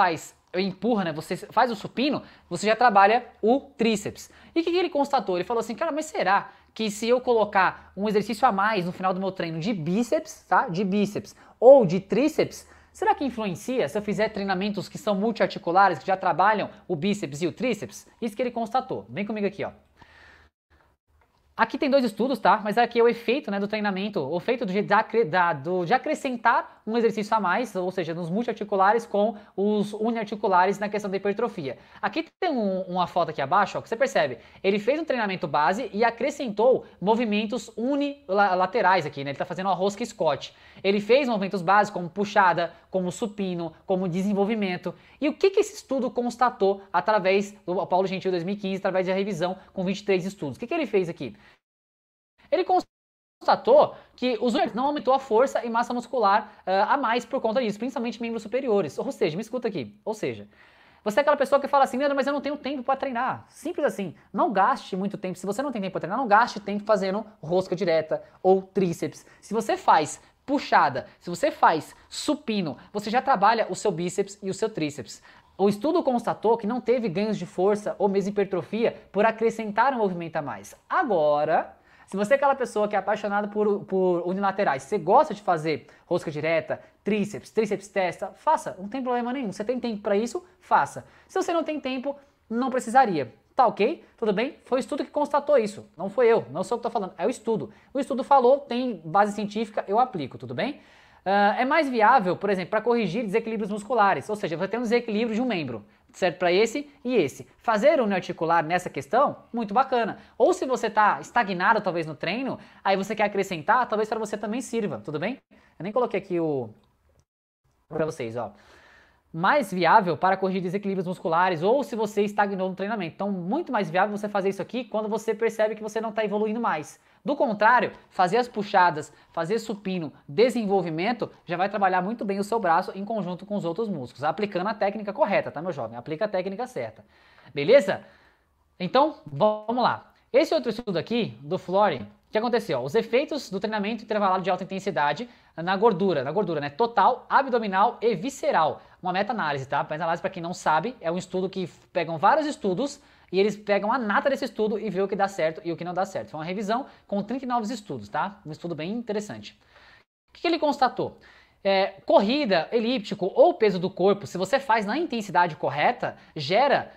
empurra, né, você faz o supino, você já trabalha o tríceps. E o que ele constatou? Ele falou assim, cara, mas será que se eu colocar um exercício a mais no final do meu treino de bíceps, tá? De bíceps ou de tríceps, será que influencia se eu fizer treinamentos que são multiarticulares, que já trabalham o bíceps e o tríceps? Isso que ele constatou. Vem comigo aqui, ó. Aqui tem dois estudos, tá? Mas aqui é o efeito, né, do treinamento, o efeito de acrescentar um exercício a mais, ou seja, nos multiarticulares com os uniarticulares na questão da hipertrofia. Aqui tem uma foto aqui abaixo, ó, que você percebe. Ele fez um treinamento base e acrescentou movimentos unilaterais aqui, né? Ele tá fazendo uma rosca Scott. Ele fez movimentos básicos como puxada, como supino, como desenvolvimento. E o que esse estudo constatou através do Paulo Gentil 2015, através da revisão com 23 estudos? O que ele fez aqui? Ele constatou que os não aumentou a força e massa muscular a mais por conta disso, principalmente membros superiores. Ou seja, me escuta aqui, ou seja, você é aquela pessoa que fala assim, Leandro, mas eu não tenho tempo para treinar. Simples assim, não gaste muito tempo. Se você não tem tempo para treinar, não gaste tempo fazendo rosca direta ou tríceps. Se você faz puxada, se você faz supino, você já trabalha o seu bíceps e o seu tríceps. O estudo constatou que não teve ganhos de força ou mesmo hipertrofia por acrescentar um movimento a mais. Agora, se você é aquela pessoa que é apaixonada por unilaterais, você gosta de fazer rosca direta, tríceps testa, faça, não tem problema nenhum. Você tem tempo para isso, faça. Se você não tem tempo, não precisaria. Tá ok? Tudo bem? Foi o estudo que constatou isso. Não foi eu, não sou eu que estou falando, é o estudo. O estudo falou, tem base científica, eu aplico, tudo bem? É mais viável, por exemplo, para corrigir desequilíbrios musculares, ou seja, você tem um desequilíbrio de um membro, certo? Para esse e esse. Fazer uniarticular nessa questão, muito bacana. Ou se você está estagnado talvez no treino, aí você quer acrescentar, talvez para você também sirva, tudo bem? Eu nem coloquei aqui para vocês, ó. Mais viável para corrigir desequilíbrios musculares ou se você estagnou no treinamento. Então, muito mais viável você fazer isso aqui quando você percebe que você não está evoluindo mais. Do contrário, fazer as puxadas, fazer supino, desenvolvimento, já vai trabalhar muito bem o seu braço em conjunto com os outros músculos, aplicando a técnica correta, tá, meu jovem? Aplica a técnica certa. Beleza? Então, vamos lá. Esse outro estudo aqui, do Flory, o que aconteceu? Os efeitos do treinamento intervalado de alta intensidade na gordura, né? Total, abdominal e visceral. Uma meta-análise, tá? Meta-análise, para quem não sabe, é um estudo que pegam vários estudos e eles pegam a nata desse estudo e vê o que dá certo e o que não dá certo. Foi uma revisão com 39 estudos, tá? Um estudo bem interessante. O que ele constatou? Corrida, elíptico ou peso do corpo, se você faz na intensidade correta, gera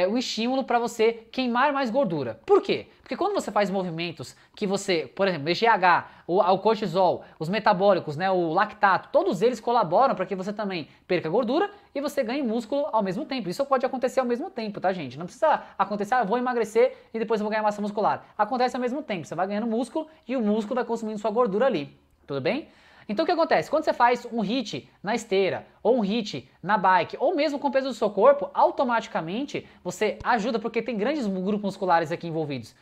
o estímulo para você queimar mais gordura. Por quê? Porque quando você faz movimentos que você, por exemplo, o GH, o cortisol, os metabólicos, né, o lactato, todos eles colaboram para que você também perca gordura e você ganhe músculo ao mesmo tempo. Isso pode acontecer ao mesmo tempo, tá, gente? Não precisa acontecer, eu vou emagrecer e depois eu vou ganhar massa muscular. Acontece ao mesmo tempo, você vai ganhando músculo e o músculo vai consumindo sua gordura ali. Tudo bem? Então o que acontece? Quando você faz um HIIT na esteira, ou um HIIT na bike, ou mesmo com o peso do seu corpo, automaticamente você ajuda, porque tem grandes grupos musculares aqui envolvidos.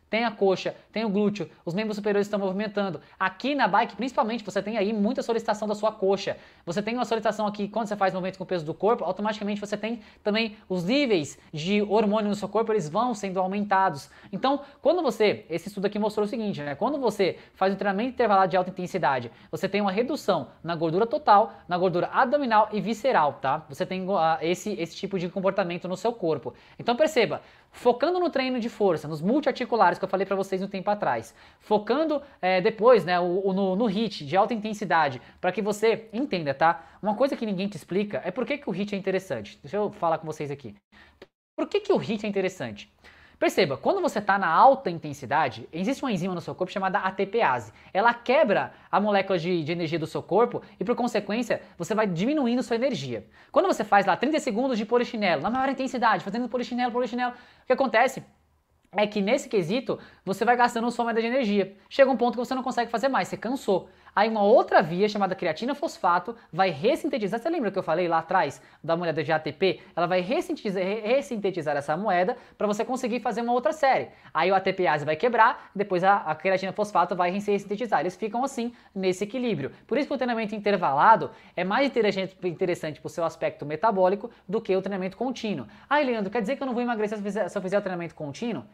Tem a coxa, tem o glúteo, os membros superiores estão movimentando. Aqui na bike, principalmente, você tem aí muita solicitação da sua coxa. Você tem uma solicitação aqui, quando você faz movimentos com o peso do corpo, automaticamente você tem também os níveis de hormônio no seu corpo, eles vão sendo aumentados. Então, quando você, esse estudo aqui mostrou o seguinte, né? Quando você faz um treinamento intervalado de alta intensidade, você tem uma redução na gordura total, na gordura abdominal e visceral, tá? Você tem esse tipo de comportamento no seu corpo. Então perceba, focando no treino de força, nos multiarticulares que eu falei para vocês um tempo atrás, focando depois, né, no HIIT de alta intensidade, para que você entenda, tá? Uma coisa que ninguém te explica é por que o HIIT é interessante. Deixa eu falar com vocês aqui. Por que o HIIT é interessante? Perceba, quando você está na alta intensidade, existe uma enzima no seu corpo chamada ATPase. Ela quebra a molécula de energia do seu corpo e, por consequência, você vai diminuindo sua energia. Quando você faz lá 30 segundos de polichinelo, na maior intensidade, fazendo polichinelo, o que acontece é que nesse quesito você vai gastando sua moeda de energia. Chega um ponto que você não consegue fazer mais, você cansou. Aí uma outra via chamada creatina fosfato vai ressintetizar, você lembra que eu falei lá atrás da moeda de ATP? Ela vai ressintetizar essa moeda para você conseguir fazer uma outra série. Aí o ATPase vai quebrar, depois a creatina fosfato vai ressintetizar. Eles ficam assim, nesse equilíbrio. Por isso que o treinamento intervalado é mais interessante para o seu aspecto metabólico do que o treinamento contínuo. Ah, Leandro, quer dizer que eu não vou emagrecer se eu fizer o treinamento contínuo?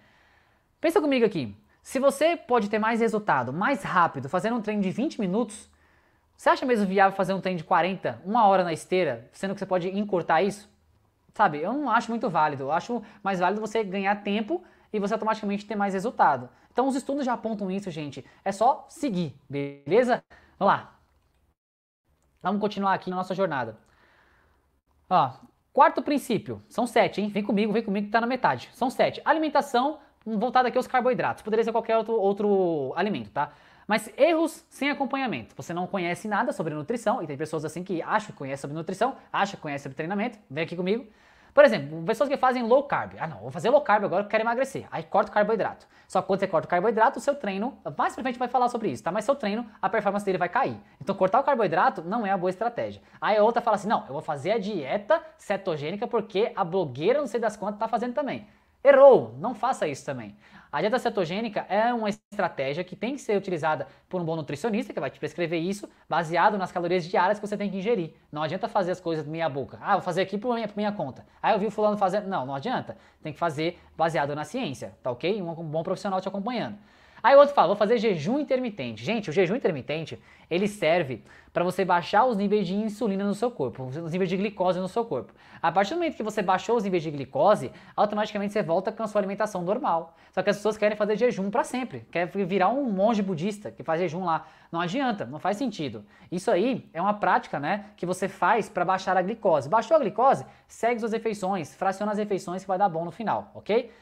Pensa comigo aqui. Se você pode ter mais resultado, mais rápido, fazendo um treino de 20 minutos, você acha mesmo viável fazer um treino de 40, uma hora na esteira, sendo que você pode encurtar isso? Sabe, eu não acho muito válido. Eu acho mais válido você ganhar tempo e você automaticamente ter mais resultado. Então os estudos já apontam isso, gente. É só seguir, beleza? Vamos lá. Vamos continuar aqui na nossa jornada. Ó, quarto princípio. São 7, hein? Vem comigo que tá na metade. São 7. Alimentação voltada aqui aos carboidratos, poderia ser qualquer outro alimento, tá? Mas erros sem acompanhamento. Você não conhece nada sobre nutrição, e tem pessoas assim que acham que conhecem sobre nutrição, acham que conhecem sobre treinamento, vem aqui comigo. Por exemplo, pessoas que fazem low carb. Ah não, vou fazer low carb agora que eu quero emagrecer. Aí corta o carboidrato. Só que quando você corta o carboidrato, o seu treino, mais pra frente vai falar sobre isso, tá? Mas seu treino, a performance dele vai cair. Então cortar o carboidrato não é a boa estratégia. Aí a outra fala assim, não, eu vou fazer a dieta cetogênica porque a blogueira não sei das quantas tá fazendo também. Errou! Não faça isso também. A dieta cetogênica é uma estratégia que tem que ser utilizada por um bom nutricionista, que vai te prescrever isso, baseado nas calorias diárias que você tem que ingerir. Não adianta fazer as coisas meia boca. Ah, vou fazer aqui por minha conta. Ah, eu vi o fulano fazendo. Não adianta. Tem que fazer baseado na ciência, tá ok? Um bom profissional te acompanhando. Aí o outro fala, vou fazer jejum intermitente. Gente, o jejum intermitente, ele serve para você baixar os níveis de insulina no seu corpo, os níveis de glicose no seu corpo. A partir do momento que você baixou os níveis de glicose, automaticamente você volta com a sua alimentação normal. Só que as pessoas querem fazer jejum para sempre, querem virar um monge budista que faz jejum lá. Não adianta, não faz sentido. Isso aí é uma prática, né, que você faz para baixar a glicose. Baixou a glicose, segue suas refeições, fraciona as refeições que vai dar bom no final, ok?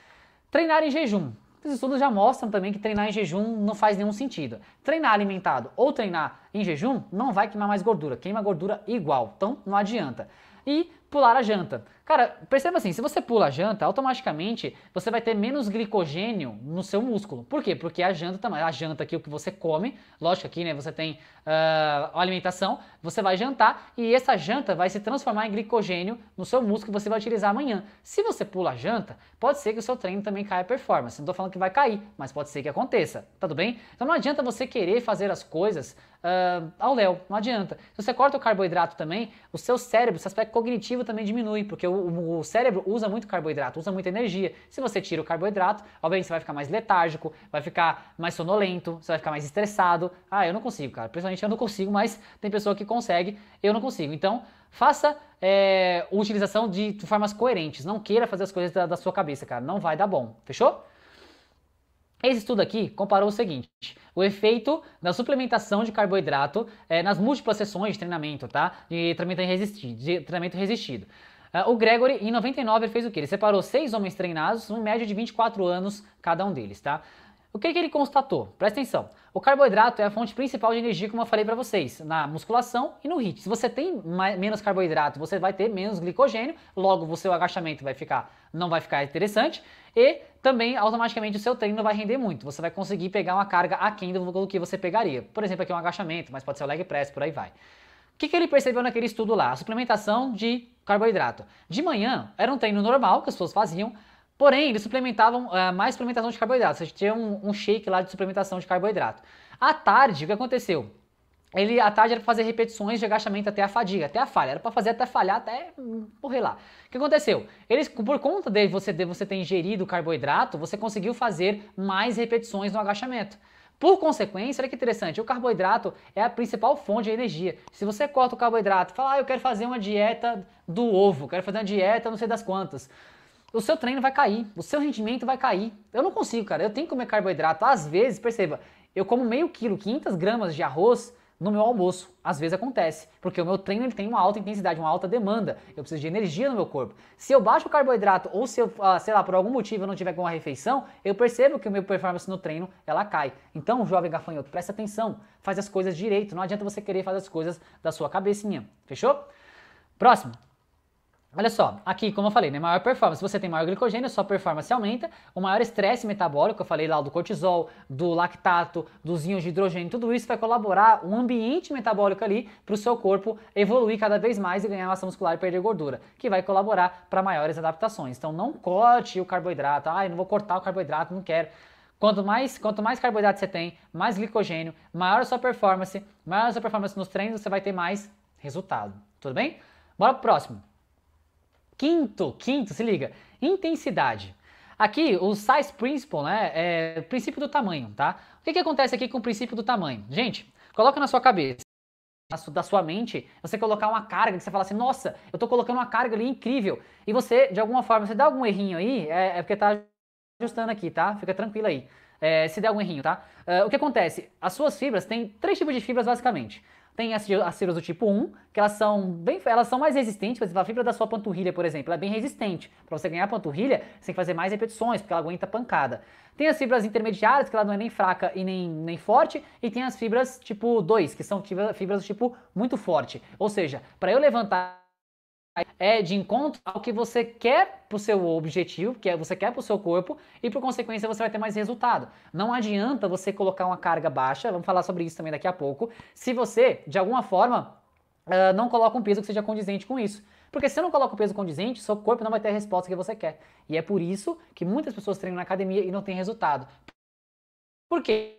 Treinar em jejum. Os estudos já mostram também que treinar em jejum não faz nenhum sentido. Treinar alimentado ou treinar em jejum, não vai queimar mais gordura, queima gordura igual, então não adianta. E pular a janta. Cara, perceba assim, se você pula a janta, automaticamente você vai ter menos glicogênio no seu músculo. Por quê? Porque a janta aqui, o que você come, lógico aqui, né, você tem alimentação, você vai jantar e essa janta vai se transformar em glicogênio no seu músculo que você vai utilizar amanhã. Se você pula a janta, pode ser que o seu treino também caia a performance. Não tô falando que vai cair, mas pode ser que aconteça, tá tudo bem? Então não adianta você querer fazer as coisas ao léu, não adianta. Se você corta o carboidrato também, o seu cérebro, seu aspecto cognitivo também diminui, porque o cérebro usa muito carboidrato, usa muita energia. Se você tira o carboidrato, obviamente você vai ficar mais letárgico, vai ficar mais sonolento, você vai ficar mais estressado. Ah, eu não consigo, cara. Principalmente eu não consigo, mas tem pessoa que consegue, eu não consigo. Então, faça utilização de formas coerentes. Não queira fazer as coisas da sua cabeça, cara. Não vai dar bom. Fechou? Esse estudo aqui comparou o seguinte, o efeito da suplementação de carboidrato nas múltiplas sessões de treinamento, tá? De treinamento resistido. O Gregory, em 99, ele fez o quê? Ele separou 6 homens treinados, um médio de 24 anos cada um deles, tá? O que ele constatou? Presta atenção. O carboidrato é a fonte principal de energia, como eu falei para vocês, na musculação e no HIIT. Se você tem menos carboidrato, você vai ter menos glicogênio, logo o seu agachamento não vai ficar interessante e também automaticamente o seu treino não vai render muito. Você vai conseguir pegar uma carga aquém do que você pegaria. Por exemplo, aqui um agachamento, mas pode ser o leg press, por aí vai. O que ele percebeu naquele estudo lá? A suplementação de carboidrato. De manhã era um treino normal que as pessoas faziam, porém, eles suplementavam mais suplementação de carboidrato. Você tinha um shake lá de suplementação de carboidrato. À tarde, o que aconteceu? À tarde era para fazer repetições de agachamento até a fadiga, até a falha. Era para fazer até falhar, até morrer lá. O que aconteceu? Por conta de você ter ingerido carboidrato, você conseguiu fazer mais repetições no agachamento. Por consequência, olha que interessante, o carboidrato é a principal fonte de energia. Se você corta o carboidrato e fala, eu quero fazer uma dieta do ovo, quero fazer uma dieta não sei das quantas, o seu treino vai cair, o seu rendimento vai cair. Eu não consigo, cara, eu tenho que comer carboidrato. Às vezes, perceba, eu como meio quilo, 500 gramas de arroz no meu almoço. Às vezes acontece, porque o meu treino ele tem uma alta intensidade, uma alta demanda. Eu preciso de energia no meu corpo. Se eu baixo o carboidrato ou se eu, sei lá, por algum motivo eu não tiver com uma refeição, eu percebo que o meu performance no treino, ela cai. Então, jovem gafanhoto, presta atenção, faz as coisas direito. Não adianta você querer fazer as coisas da sua cabecinha. Fechou? Próximo. Olha só, aqui como eu falei, né, maior performance, se você tem maior glicogênio, sua performance aumenta, o maior estresse metabólico, eu falei lá do cortisol, do lactato, dos íons de hidrogênio, tudo isso vai colaborar um ambiente metabólico ali para o seu corpo evoluir cada vez mais e ganhar massa muscular e perder gordura, que vai colaborar para maiores adaptações. Então não corte o carboidrato, eu não vou cortar o carboidrato, não quero. Quanto mais carboidrato você tem, mais glicogênio, maior a sua performance nos treinos, você vai ter mais resultado, tudo bem? Bora pro próximo. Quinto, se liga, intensidade. Aqui, o size principle, né, é o princípio do tamanho, tá? O que acontece aqui com o princípio do tamanho? Gente, coloca na sua cabeça, da sua mente, você colocar uma carga, que você fala assim, nossa, eu tô colocando uma carga ali incrível, e você, de alguma forma, você dá algum errinho aí, é porque tá ajustando aqui, tá? Fica tranquilo aí, se der algum errinho, tá? O que acontece? As suas fibras, tem 3 tipos de fibras basicamente. Tem as fibras do tipo 1, que elas são mais resistentes, por exemplo, a fibra da sua panturrilha, por exemplo, ela é bem resistente. Para você ganhar a panturrilha, você tem que fazer mais repetições, porque ela aguenta pancada. Tem as fibras intermediárias, que ela não é nem fraca e nem forte, e tem as fibras tipo 2, que são fibras do tipo muito forte. Ou seja, para eu levantar de encontro ao que você quer para o seu objetivo, que você quer para o seu corpo, e por consequência você vai ter mais resultado. Não adianta você colocar uma carga baixa, vamos falar sobre isso também daqui a pouco, se você, de alguma forma, não coloca um peso que seja condizente com isso. Porque se você não coloca o peso condizente, seu corpo não vai ter a resposta que você quer. E é por isso que muitas pessoas treinam na academia e não têm resultado. Por quê?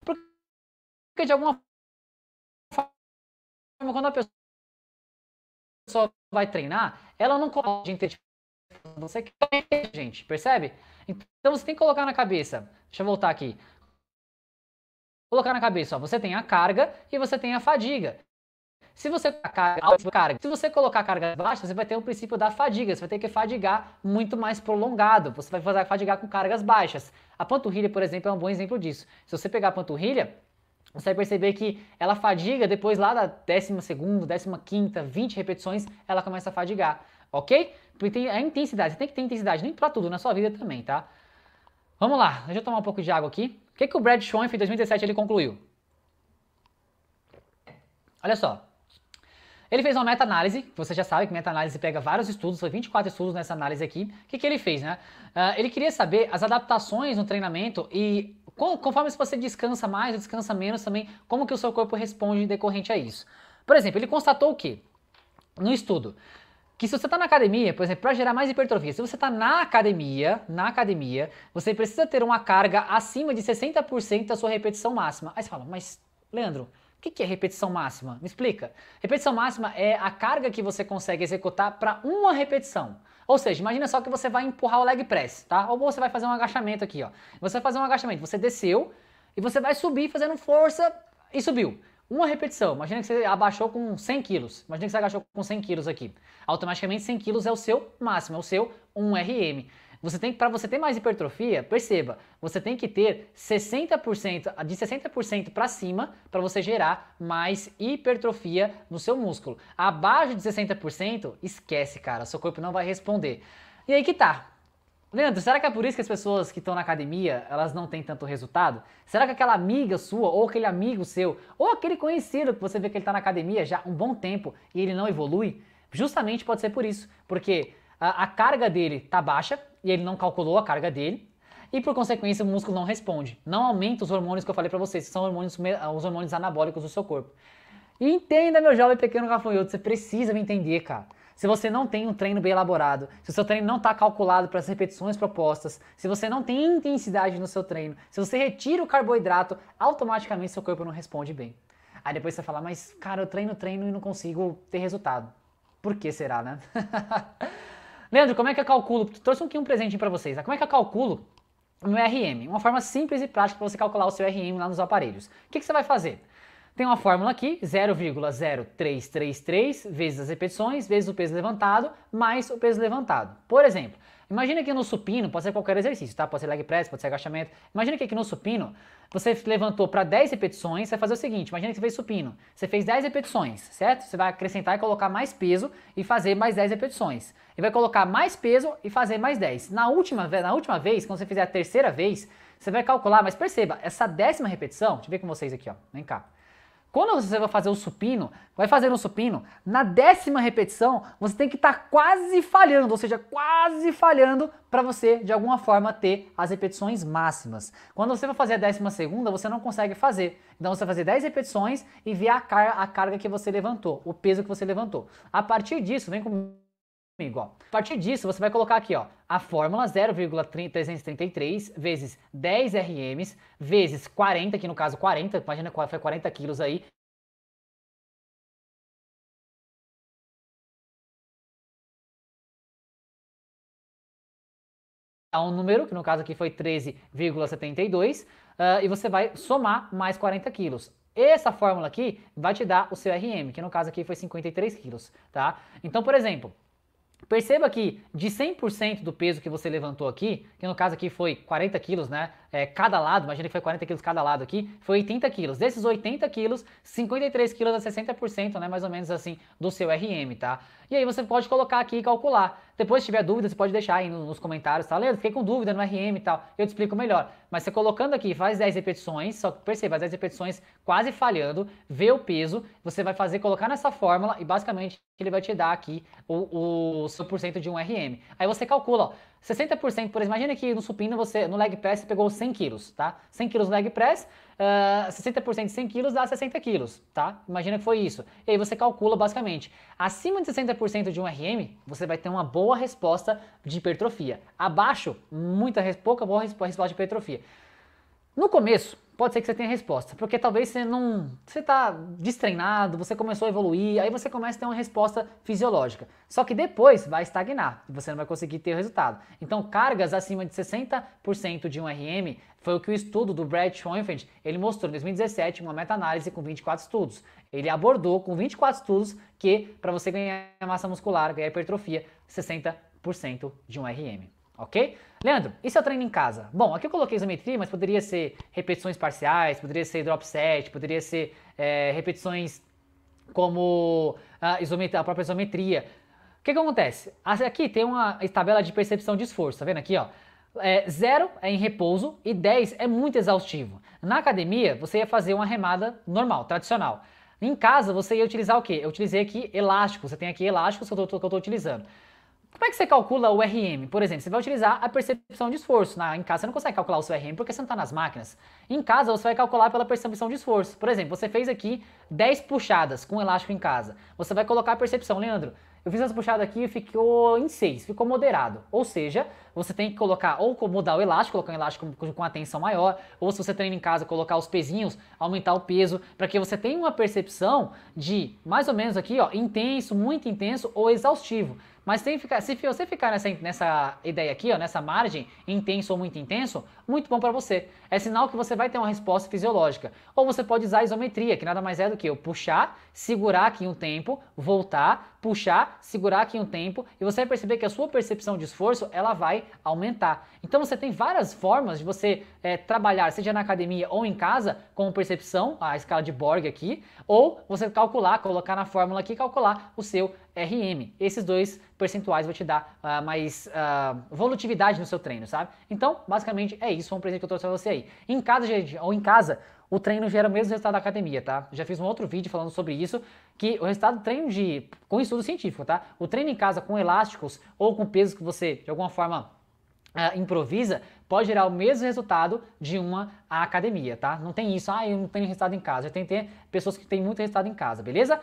Porque de alguma forma, quando a pessoa vai treinar, ela não coloca você quer, gente, percebe? Então você tem que colocar na cabeça, deixa eu voltar aqui, colocar na cabeça, ó, você tem a carga e você tem a fadiga. Se você colocar carga baixa, você vai ter o princípio da fadiga, você vai ter que fadigar muito mais prolongado, você vai fadigar com cargas baixas. A panturrilha, por exemplo, é um bom exemplo disso. Se você pegar a panturrilha, você vai perceber que ela fadiga depois lá da 12ª, 15ª, 20 repetições, ela começa a fadigar, ok? Porque tem a intensidade, você tem que ter intensidade, nem pra tudo, na sua vida também, tá? Vamos lá, deixa eu tomar um pouco de água aqui. O que o Brad Schoenfeld em 2017 ele concluiu? Olha só. Ele fez uma meta-análise, você já sabe que meta-análise pega vários estudos, foi 24 estudos nessa análise aqui. O que ele fez, né? Ele queria saber as adaptações no treinamento e conforme se você descansa mais ou descansa menos também, como que o seu corpo responde decorrente a isso. Por exemplo, ele constatou o quê? No estudo, que se você está na academia, por exemplo, para gerar mais hipertrofia, se você está na academia, você precisa ter uma carga acima de 60% da sua repetição máxima. Aí você fala, mas Leandro, o que é repetição máxima? Me explica. Repetição máxima é a carga que você consegue executar para uma repetição. Ou seja, imagina só que você vai empurrar o leg press, tá? Ou você vai fazer um agachamento aqui, ó. Você vai fazer um agachamento, você desceu e você vai subir fazendo força e subiu. Uma repetição, imagina que você abaixou com 100 quilos, imagina que você agachou com 100 quilos aqui. Automaticamente 100 quilos é o seu máximo, é o seu 1 RM. Para você ter mais hipertrofia, perceba, você tem que ter 60%, de 60% para cima para você gerar mais hipertrofia no seu músculo. Abaixo de 60%, esquece, cara, seu corpo não vai responder. E aí que tá. Leandro, será que é por isso que as pessoas que estão na academia, elas não têm tanto resultado? Será que aquela amiga sua, ou aquele amigo seu, ou aquele conhecido que você vê que ele está na academia já há um bom tempo e ele não evolui? Justamente pode ser por isso, porque a carga dele tá baixa e ele não calculou a carga dele e por consequência o músculo não responde, não aumenta os hormônios que eu falei pra vocês, que são os hormônios anabólicos do seu corpo. E entenda, meu jovem pequeno gafanhoto, você precisa me entender, cara. Se você não tem um treino bem elaborado, se o seu treino não está calculado para as repetições propostas, se você não tem intensidade no seu treino, se você retira o carboidrato, automaticamente seu corpo não responde bem. Aí depois você fala, mas cara, eu treino e não consigo ter resultado. Por que será, né? Leandro, como é que eu calculo? Trouxe aqui um presentinho para vocês. Como é que eu calculo o meu RM? Uma forma simples e prática para você calcular o seu RM lá nos aparelhos. O que você vai fazer? Tem uma fórmula aqui, 0,0333 vezes as repetições, vezes o peso levantado, mais o peso levantado. Por exemplo, imagina que no supino, pode ser qualquer exercício, tá? Pode ser leg press, pode ser agachamento. Imagina que aqui no supino, você levantou para 10 repetições, você vai fazer o seguinte, imagina que você fez supino, você fez 10 repetições, certo? Você vai acrescentar e colocar mais peso e fazer mais 10 repetições. E vai colocar mais peso e fazer mais 10. Na última vez, quando você fizer a terceira vez, você vai calcular, mas perceba, essa 10ª repetição, deixa eu ver com vocês aqui, ó, vem cá. Quando você vai fazer o supino, na 10ª repetição, você tem que estar quase falhando, ou seja, quase falhando para você, de alguma forma, ter as repetições máximas. Quando você vai fazer a 12ª, você não consegue fazer. Então você vai fazer 10 repetições e ver a carga que você levantou, o peso que você levantou. A partir disso, vem comigo, ó. A partir disso, você vai colocar aqui, ó, a fórmula 0,333 vezes 10 RMs vezes 40, que no caso 40, imagina qual foi 40 quilos aí. Um número, que no caso aqui foi 13,72, e você vai somar mais 40 quilos. Essa fórmula aqui vai te dar o seu RM, que no caso aqui foi 53 quilos, tá? Então, por exemplo, perceba que de 100% do peso que você levantou aqui, que no caso aqui foi 40 quilos, né? Cada lado, imagina que foi 40 quilos cada lado aqui, foi 80 quilos. Desses 80 quilos, 53 quilos é 60%, né? Mais ou menos assim, do seu RM, tá? E aí você pode colocar aqui e calcular. Depois, se tiver dúvida, você pode deixar aí nos comentários, tá? Leandro, fiquei com dúvida no RM e tal, eu te explico melhor. Mas você colocando aqui, faz 10 repetições, só que perceba, as 10 repetições quase falhando, vê o peso, você vai fazer, colocar nessa fórmula e basicamente ele vai te dar aqui o seu porcento de um RM. Aí você calcula, ó, 60%, por exemplo, imagina que no supino, no leg press, você pegou 100 quilos, tá? 100 quilos no leg press, 60% de 100 quilos dá 60 quilos, tá? Imagina que foi isso. E aí você calcula basicamente, acima de 60% de um RM, você vai ter uma boa resposta de hipertrofia. Abaixo, pouca boa resposta de hipertrofia. No começo, pode ser que você tenha resposta, porque talvez você está destreinado, você começou a evoluir, aí você começa a ter uma resposta fisiológica. Só que depois vai estagnar e você não vai conseguir ter o resultado. Então, cargas acima de 60% de um RM foi o que o estudo do Brad Schoenfeld, ele mostrou em 2017, uma meta-análise com 24 estudos. Ele abordou com 24 estudos que, para você ganhar massa muscular, ganhar hipertrofia, 60% de um RM. Ok? Leandro, e se eu treino em casa? Bom, aqui eu coloquei isometria, mas poderia ser repetições parciais, poderia ser drop set, poderia ser repetições como a própria isometria. O que acontece? Aqui tem uma tabela de percepção de esforço, tá vendo aqui, ó? 0 é em repouso e 10 é muito exaustivo. Na academia, você ia fazer uma remada normal, tradicional. Em casa, você ia utilizar o quê? Eu utilizei aqui elásticos, você tem aqui elásticos que eu estou utilizando. Como é que você calcula o RM? Por exemplo, você vai utilizar a percepção de esforço. Em casa você não consegue calcular o seu RM porque você não está nas máquinas. Em casa você vai calcular pela percepção de esforço. Por exemplo, você fez aqui 10 puxadas com elástico em casa. Você vai colocar a percepção, Leandro, eu fiz essa puxada aqui e ficou em 6, ficou moderado. Ou seja, você tem que colocar ou mudar o elástico, colocar um elástico com a tensão maior, ou se você treina em casa, colocar os pezinhos, aumentar o peso, para que você tenha uma percepção de mais ou menos aqui, ó, intenso, muito intenso ou exaustivo. Mas tem que ficar, se você ficar nessa ideia aqui, ó, nessa margem, intenso ou muito intenso, muito bom para você. É sinal que você vai ter uma resposta fisiológica. Ou você pode usar a isometria, que nada mais é do que eu puxar, segurar aqui um tempo, voltar, puxar, segurar aqui um tempo, e você vai perceber que a sua percepção de esforço, ela vai aumentar. Então você tem várias formas de você trabalhar, seja na academia ou em casa, com percepção, a escala de Borg aqui, ou você calcular, colocar na fórmula aqui, calcular o seu RM. Esses dois percentuais vão te dar mais volutividade no seu treino, sabe? Então, basicamente é isso, foi um presente que eu trouxe pra você aí. Em casa, gente, ou em casa, o treino gera o mesmo resultado da academia, tá? Já fiz um outro vídeo falando sobre isso, que o resultado do treino com estudo científico, tá? O treino em casa com elásticos ou com pesos que você, de alguma forma, improvisa, pode gerar o mesmo resultado de uma academia, tá? Não tem isso, eu não tenho resultado em casa. Já tem que ter pessoas que têm muito resultado em casa, beleza?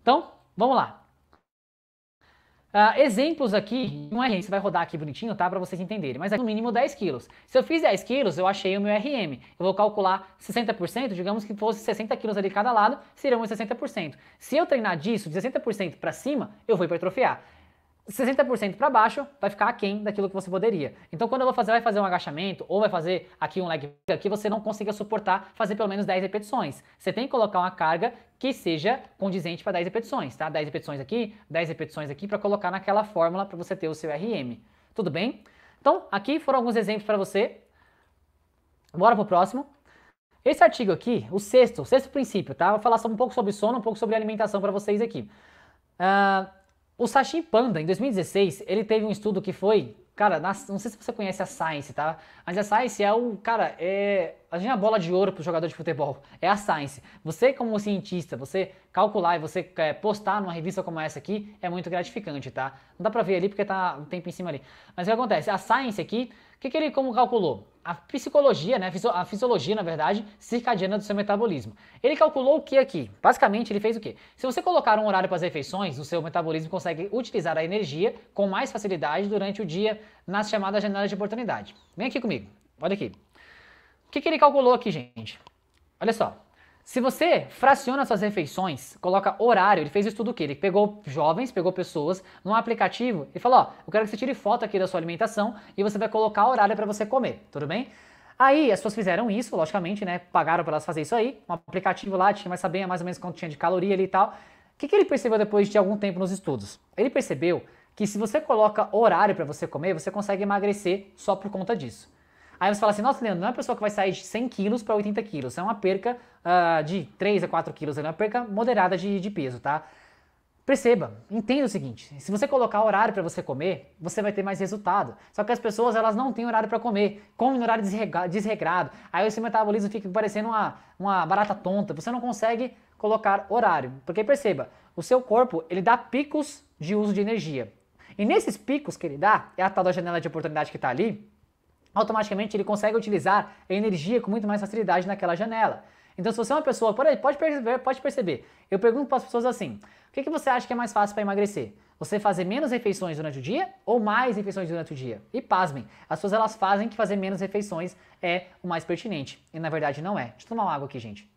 Então, vamos lá. Exemplos aqui, um RM, você vai rodar aqui bonitinho, tá? Pra vocês entenderem, mas aqui no mínimo 10 quilos. Se eu fiz 10 quilos, eu achei o meu RM. Eu vou calcular 60%, digamos que fosse 60 quilos ali cada lado, seriam os 60%. Se eu treinar disso, de 60% pra cima, eu vou hipertrofiar. 60% para baixo vai ficar aquém daquilo que você poderia. Então quando vai fazer um agachamento ou vai fazer aqui um leg que você não consiga suportar fazer pelo menos 10 repetições. Você tem que colocar uma carga que seja condizente para 10 repetições, tá? 10 repetições aqui, 10 repetições aqui para colocar naquela fórmula para você ter o seu RM. Tudo bem? Então aqui foram alguns exemplos para você. Bora pro próximo. Esse artigo aqui, o sexto princípio, tá? Vou falar um pouco sobre sono, um pouco sobre alimentação para vocês aqui. O Sachin Panda, em 2016, ele teve um estudo que foi, cara, não sei se você conhece a Science, tá? Mas a Science a gente é a bola de ouro pro jogador de futebol, é a Science. Você como cientista, você calcular e você postar numa revista como essa aqui, é muito gratificante, tá? Não dá pra ver ali porque tá um tempo em cima ali. Mas o que acontece? A Science aqui, o que ele como calculou? A psicologia, né, a fisiologia, na verdade, circadiana do seu metabolismo. Ele calculou o que aqui? Basicamente, ele fez o quê? Se você colocar um horário para as refeições, o seu metabolismo consegue utilizar a energia com mais facilidade durante o dia nas chamadas janelas de oportunidade. Vem aqui comigo, olha aqui. O que ele calculou aqui, gente? Olha só. Se você fraciona suas refeições, coloca horário, ele fez o estudo o quê? Ele pegou jovens, pegou pessoas num aplicativo e falou, ó, eu quero que você tire foto aqui da sua alimentação e você vai colocar horário para você comer, tudo bem? Aí as pessoas fizeram isso, logicamente, né, pagaram para elas fazer isso aí, um aplicativo lá, tinha mais saber mais ou menos quanto tinha de caloria ali e tal. O que ele percebeu depois de algum tempo nos estudos? Ele percebeu que se você coloca horário para você comer, você consegue emagrecer só por conta disso. Aí você fala assim, nossa, Leandro, não é uma pessoa que vai sair de 100 quilos para 80 quilos, é uma perca de 3 a 4 quilos, é uma perca moderada de peso, tá? Perceba, entenda o seguinte, se você colocar horário para você comer, você vai ter mais resultado. Só que as pessoas, elas não têm horário para comer, comem no horário desregrado, aí o seu metabolismo fica parecendo uma barata tonta, você não consegue colocar horário. Porque perceba, o seu corpo, ele dá picos de uso de energia. E nesses picos que ele dá, é a tal da janela de oportunidade que está ali, automaticamente ele consegue utilizar a energia com muito mais facilidade naquela janela. Então se você é uma pessoa, pode perceber, eu pergunto para as pessoas assim, o que você acha que é mais fácil para emagrecer? Você fazer menos refeições durante o dia ou mais refeições durante o dia? E pasmem, as pessoas elas fazem que fazer menos refeições é o mais pertinente, e na verdade não é. Deixa eu tomar uma água aqui, gente.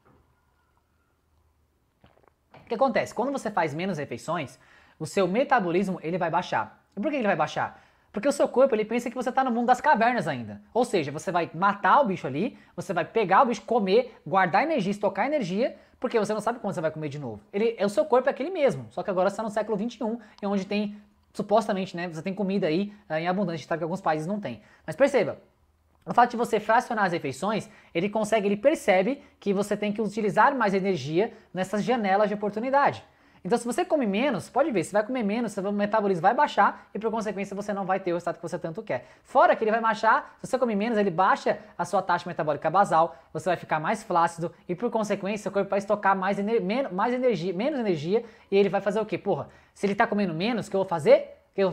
O que acontece? Quando você faz menos refeições, o seu metabolismo ele vai baixar. E por que ele vai baixar? Porque o seu corpo ele pensa que você está no mundo das cavernas ainda. Ou seja, você vai matar o bicho ali, você vai pegar o bicho, comer, guardar energia, estocar energia, porque você não sabe quando você vai comer de novo. O seu corpo é aquele mesmo, só que agora você está no século XXI, onde tem, supostamente, né, você tem comida aí em abundância, sabe que alguns países não tem. Mas perceba, o fato de você fracionar as refeições, ele percebe que você tem que utilizar mais energia nessas janelas de oportunidade. Então se você come menos, pode ver, você vai comer menos, seu metabolismo vai baixar e por consequência você não vai ter o resultado que você tanto quer. Fora que ele vai baixar, se você come menos, ele baixa a sua taxa metabólica basal, você vai ficar mais flácido e por consequência seu corpo vai estocar menos energia e ele vai fazer o quê? Porra, se ele tá comendo menos, o que eu vou fazer? Eu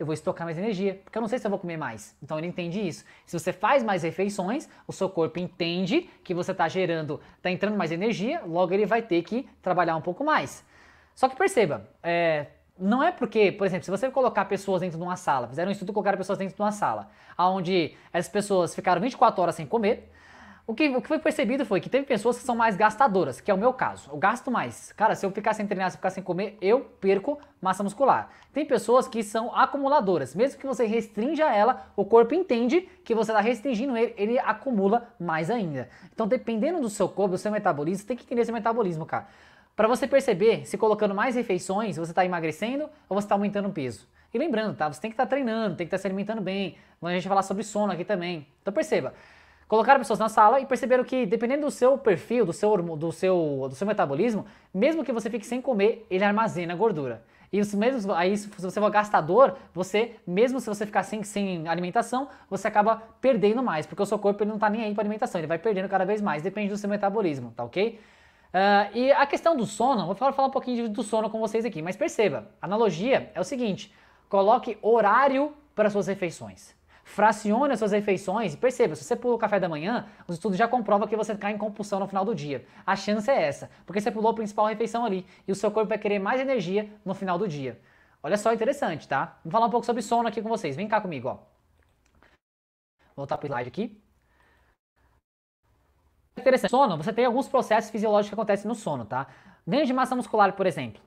vou estocar mais energia, porque eu não sei se eu vou comer mais. Então ele entende isso. Se você faz mais refeições, o seu corpo entende que você está entrando mais energia, logo ele vai ter que trabalhar um pouco mais. Só que perceba, não é porque, por exemplo, se você colocar pessoas dentro de uma sala, fizeram um estudo e colocaram pessoas dentro de uma sala, onde as pessoas ficaram 24 horas sem comer, o que foi percebido foi que teve pessoas que são mais gastadoras, que é o meu caso. Eu gasto mais. Cara, se eu ficar sem treinar, se eu ficar sem comer, eu perco massa muscular. Tem pessoas que são acumuladoras. Mesmo que você restrinja ela, o corpo entende que você está restringindo ele, ele acumula mais ainda. Então, dependendo do seu corpo, do seu metabolismo, você tem que entender seu metabolismo, cara. Para você perceber se colocando mais refeições, você está emagrecendo ou você está aumentando o peso. E lembrando, tá? Você tem que estar treinando, tem que estar se alimentando bem. Vamos a gente falar sobre sono aqui também. Então perceba. Colocaram pessoas na sala e perceberam que, dependendo do seu perfil, do seu metabolismo, mesmo que você fique sem comer, ele armazena gordura. E isso mesmo, aí se você for gastador, mesmo se você ficar sem alimentação, você acaba perdendo mais, porque o seu corpo ele não está nem aí para alimentação, ele vai perdendo cada vez mais, depende do seu metabolismo, tá ok? E a questão do sono, vou falar um pouquinho do sono com vocês aqui, mas perceba, a analogia é o seguinte, coloque horário para suas refeições. Fracione as suas refeições e perceba, se você pula o café da manhã, os estudos já comprovam que você cai em compulsão no final do dia. A chance é essa, porque você pulou a principal refeição ali e o seu corpo vai querer mais energia no final do dia. Olha só, interessante, tá? Vamos falar um pouco sobre sono aqui com vocês. Vem cá comigo, ó. Vou voltar pro slide aqui. Interessante. Sono, você tem alguns processos fisiológicos que acontecem no sono, tá? Ganho de massa muscular, por exemplo.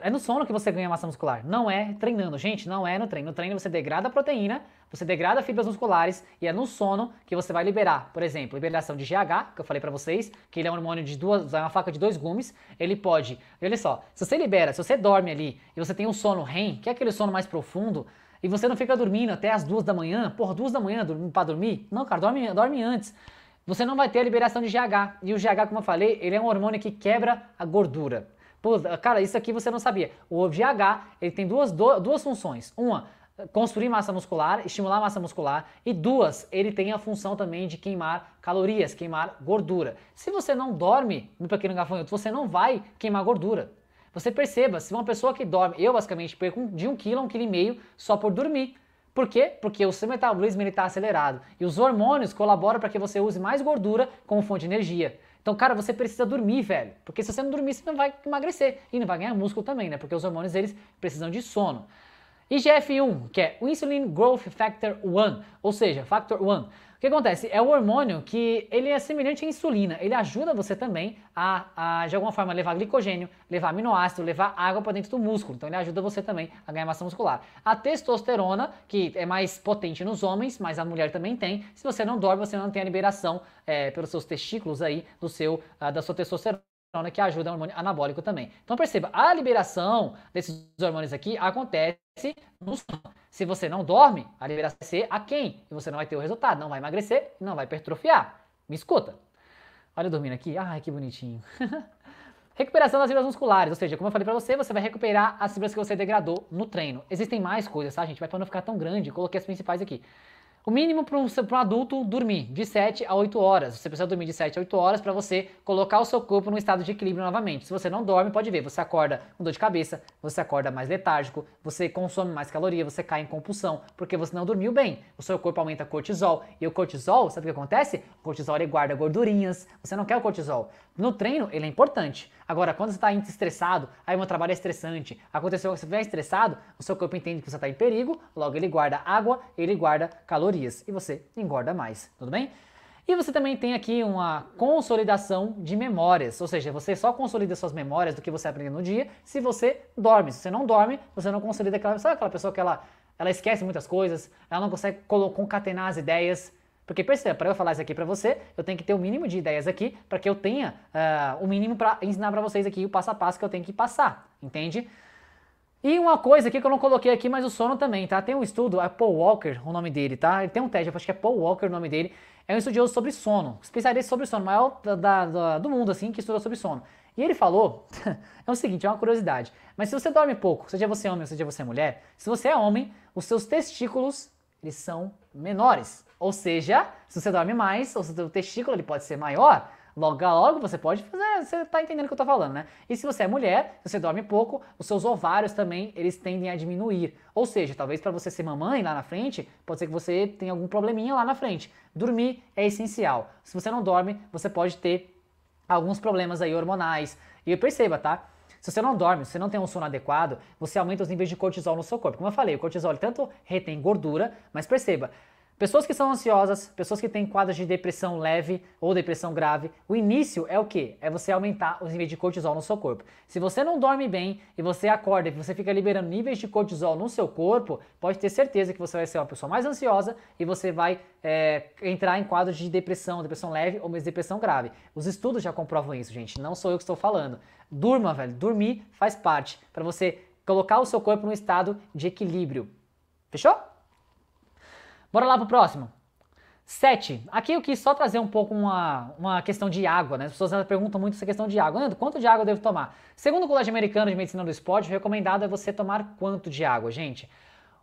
É no sono que você ganha massa muscular, não é treinando, gente, não é no treino. No treino você degrada a proteína, você degrada fibras musculares e é no sono que você vai liberar, por exemplo, liberação de GH, que eu falei pra vocês, que ele é um hormônio é uma faca de dois gumes, ele pode, olha só, se você dorme ali e você tem um sono REM, que é aquele sono mais profundo, e você não fica dormindo até as 2 da manhã, porra, 2 da manhã pra dormir? Não, cara, dorme antes. Você não vai ter a liberação de GH, e o GH, como eu falei, ele é um hormônio que quebra a gordura. Pô, cara, isso aqui você não sabia. O GH, ele tem duas funções. Uma, construir massa muscular, estimular a massa muscular. E duas, ele tem a função também de queimar calorias, queimar gordura. Se você não dorme no pequeno gafanhoto, você não vai queimar gordura. Você perceba, se uma pessoa que dorme, eu basicamente perco de 1 kg a 1,5 kg só por dormir. Por quê? Porque o seu metabolismo está acelerado. E os hormônios colaboram para que você use mais gordura como fonte de energia. Então, cara, você precisa dormir, velho. Porque se você não dormir, você não vai emagrecer. E não vai ganhar músculo também, né? Porque os hormônios, eles precisam de sono. IGF-1, que é o Insulin Growth Factor 1, ou seja, Factor 1. O que acontece? É o hormônio que ele é semelhante à insulina. Ele ajuda você também de alguma forma, levar glicogênio, levar aminoácido, levar água para dentro do músculo. Então ele ajuda você também a ganhar massa muscular. A testosterona, que é mais potente nos homens, mas a mulher também tem. Se você não dorme, você não tem a liberação pelos seus testículos aí da sua testosterona, que ajuda o hormônio anabólico também. Então perceba, a liberação desses hormônios aqui acontece no sono. Se você não dorme, a liberação vai ser aquém e você não vai ter o resultado, não vai emagrecer, não vai hipertrofiar. Me escuta. Olha eu dormindo aqui, ai que bonitinho. Recuperação das fibras musculares, ou seja, como eu falei pra você, você vai recuperar as fibras que você degradou no treino. Existem mais coisas, tá gente? Mas pra não ficar tão grande, coloquei as principais aqui. O mínimo para um adulto dormir, de 7 a 8 horas. Você precisa dormir de 7 a 8 horas para você colocar o seu corpo num estado de equilíbrio novamente. Se você não dorme, pode ver, você acorda com dor de cabeça, você acorda mais letárgico, você consome mais caloria, você cai em compulsão, porque você não dormiu bem. O seu corpo aumenta cortisol, e o cortisol, sabe o que acontece? O cortisol ele guarda gordurinhas, você não quer o cortisol. No treino, ele é importante. Agora, quando você está estressado, aí o meu trabalho é estressante, aconteceu que você estiver estressado, o seu corpo entende que você está em perigo, logo ele guarda água, ele guarda calorias, e você engorda mais, tudo bem? E você também tem aqui uma consolidação de memórias, ou seja, você só consolida suas memórias do que você aprendeu no dia se você dorme. Se você não dorme, você não consolida sabe aquela pessoa que ela esquece muitas coisas, ela não consegue concatenar as ideias. Porque perceba, para eu falar isso aqui para você, eu tenho que ter o mínimo de ideias aqui para que eu tenha o mínimo para ensinar para vocês aqui o passo a passo que eu tenho que passar, entende? E uma coisa aqui que eu não coloquei aqui, mas o sono também, tá? Tem um estudo, é Paul Walker, o nome dele, tá? Ele tem um teste, eu acho que é Paul Walker o nome dele. É um estudioso sobre sono, especialista sobre sono, maior do mundo, assim, que estuda sobre sono. E ele falou, é o seguinte, é uma curiosidade, mas se você dorme pouco, seja você homem ou seja você mulher, se você é homem, os seus testículos, eles são menores. Ou seja, se você dorme mais, o seu testículo ele pode ser maior, logo a logo você pode fazer, você tá entendendo o que eu tô falando, né? E se você é mulher, se você dorme pouco, os seus ovários também, eles tendem a diminuir. Ou seja, talvez para você ser mamãe lá na frente, pode ser que você tenha algum probleminha lá na frente. Dormir é essencial. Se você não dorme, você pode ter alguns problemas aí hormonais. E perceba, tá? Se você não dorme, se você não tem um sono adequado, você aumenta os níveis de cortisol no seu corpo. Como eu falei, o cortisol tanto retém gordura, mas perceba, pessoas que são ansiosas, pessoas que têm quadros de depressão leve ou depressão grave, o início é o quê? É você aumentar os níveis de cortisol no seu corpo. Se você não dorme bem e você acorda e você fica liberando níveis de cortisol no seu corpo, pode ter certeza que você vai ser uma pessoa mais ansiosa e você vai entrar em quadros de depressão leve ou mesmo depressão grave. Os estudos já comprovam isso, gente, não sou eu que estou falando. Durma, velho, dormir faz parte para você colocar o seu corpo num estado de equilíbrio. Fechou? Bora lá pro próximo. 7. Aqui eu quis só trazer um pouco uma questão de água, né? As pessoas perguntam muito essa questão de água. Leandro, quanto de água eu devo tomar? Segundo o Colégio Americano de Medicina do Esporte, o recomendado é você tomar quanto de água, gente?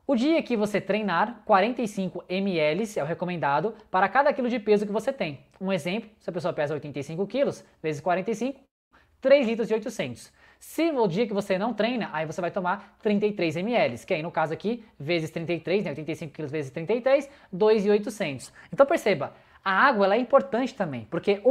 O dia que você treinar, 45 ml é o recomendado para cada quilo de peso que você tem. Um exemplo, se a pessoa pesa 85 quilos, vezes 45, 3 litros e 800. Se o dia que você não treina, aí você vai tomar 33 ml, que aí no caso aqui, vezes 33, né, 85 kg vezes 33, 2.800. Então perceba, a água ela é importante também, porque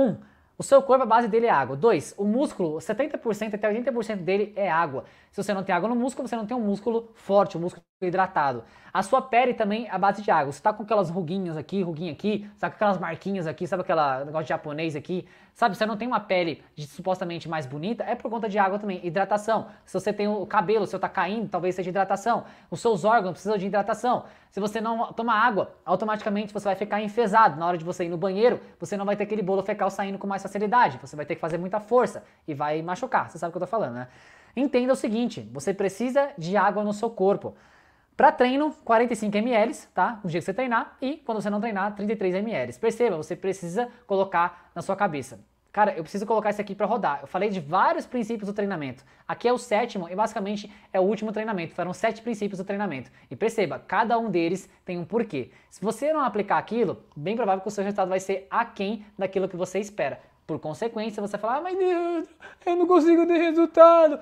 o seu corpo, a base dele é água. 2, o músculo, 70% até 80% dele é água. Se você não tem água no músculo, você não tem um músculo forte, um músculo hidratado. A sua pele também é a base de água. Você tá com aquelas ruguinha aqui, você tá com aquelas marquinhas aqui, sabe aquele negócio de japonês aqui? Sabe, você não tem uma pele supostamente mais bonita, é por conta de água também. Hidratação. Se você tem o cabelo, se você tá caindo, talvez seja hidratação. Os seus órgãos precisam de hidratação. Se você não toma água, automaticamente você vai ficar enfesado. Na hora de você ir no banheiro, você não vai ter aquele bolo fecal saindo com mais facilidade. Você vai ter que fazer muita força e vai machucar. Você sabe o que eu tô falando, né? Entenda o seguinte, você precisa de água no seu corpo. Para treino, 45 ml, tá? No dia que você treinar, e quando você não treinar, 33 ml. Perceba, você precisa colocar na sua cabeça. Cara, eu preciso colocar isso aqui para rodar. Eu falei de vários princípios do treinamento. Aqui é o 7º e basicamente é o último treinamento. Foram 7 princípios do treinamento. E perceba, cada um deles tem um porquê. Se você não aplicar aquilo, bem provável que o seu resultado vai ser aquém daquilo que você espera. Por consequência, você vai falar, mas Leandro, eu não consigo ter resultado.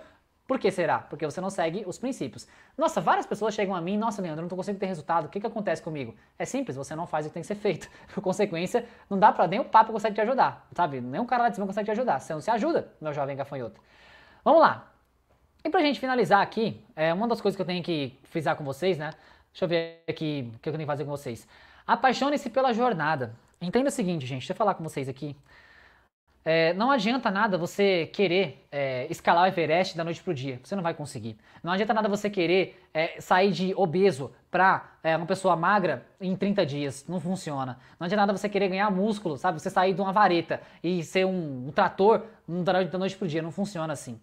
Por que será? Porque você não segue os princípios. Nossa, várias pessoas chegam a mim, nossa, Leandro, eu não consigo ter resultado, o que acontece comigo? É simples, você não faz o que tem que ser feito. Por consequência, não dá pra nem o papo consegue te ajudar, sabe? Nem um cara lá de cima consegue te ajudar, você não se ajuda, meu jovem gafanhoto. Vamos lá. E pra gente finalizar aqui, uma das coisas que eu tenho que frisar com vocês, né? Deixa eu ver aqui o que eu tenho que fazer com vocês. Apaixone-se pela jornada. Entenda o seguinte, gente, deixa eu falar com vocês aqui. Não adianta nada você querer escalar o Everest da noite pro dia, você não vai conseguir. Não adianta nada você querer sair de obeso para uma pessoa magra em 30 dias, não funciona. Não adianta nada você querer ganhar músculo, sabe? Você sair de uma vareta e ser um trator da noite pro dia, não funciona assim.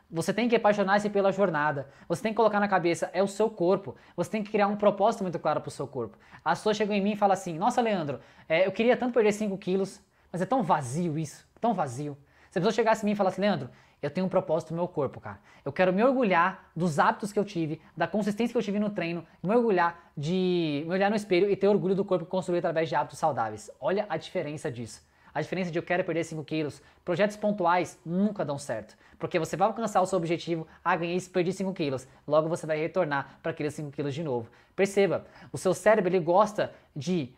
Você tem que apaixonar-se pela jornada, você tem que colocar na cabeça, é o seu corpo, você tem que criar um propósito muito claro pro seu corpo. As pessoas chegam em mim e falam assim, nossa Leandro, eu queria tanto perder 5 quilos, mas é tão vazio isso. Tão vazio. Se a pessoa chegasse em mim e falasse, Leandro, eu tenho um propósito no meu corpo, cara. Eu quero me orgulhar dos hábitos que eu tive, da consistência que eu tive no treino, me orgulhar de me olhar no espelho e ter orgulho do corpo construído através de hábitos saudáveis. Olha a diferença disso. A diferença de eu quero perder 5 quilos. Projetos pontuais nunca dão certo. Porque você vai alcançar o seu objetivo, ganhei isso, perdi 5 quilos. Logo você vai retornar para aqueles 5 quilos de novo. Perceba, o seu cérebro ele gosta de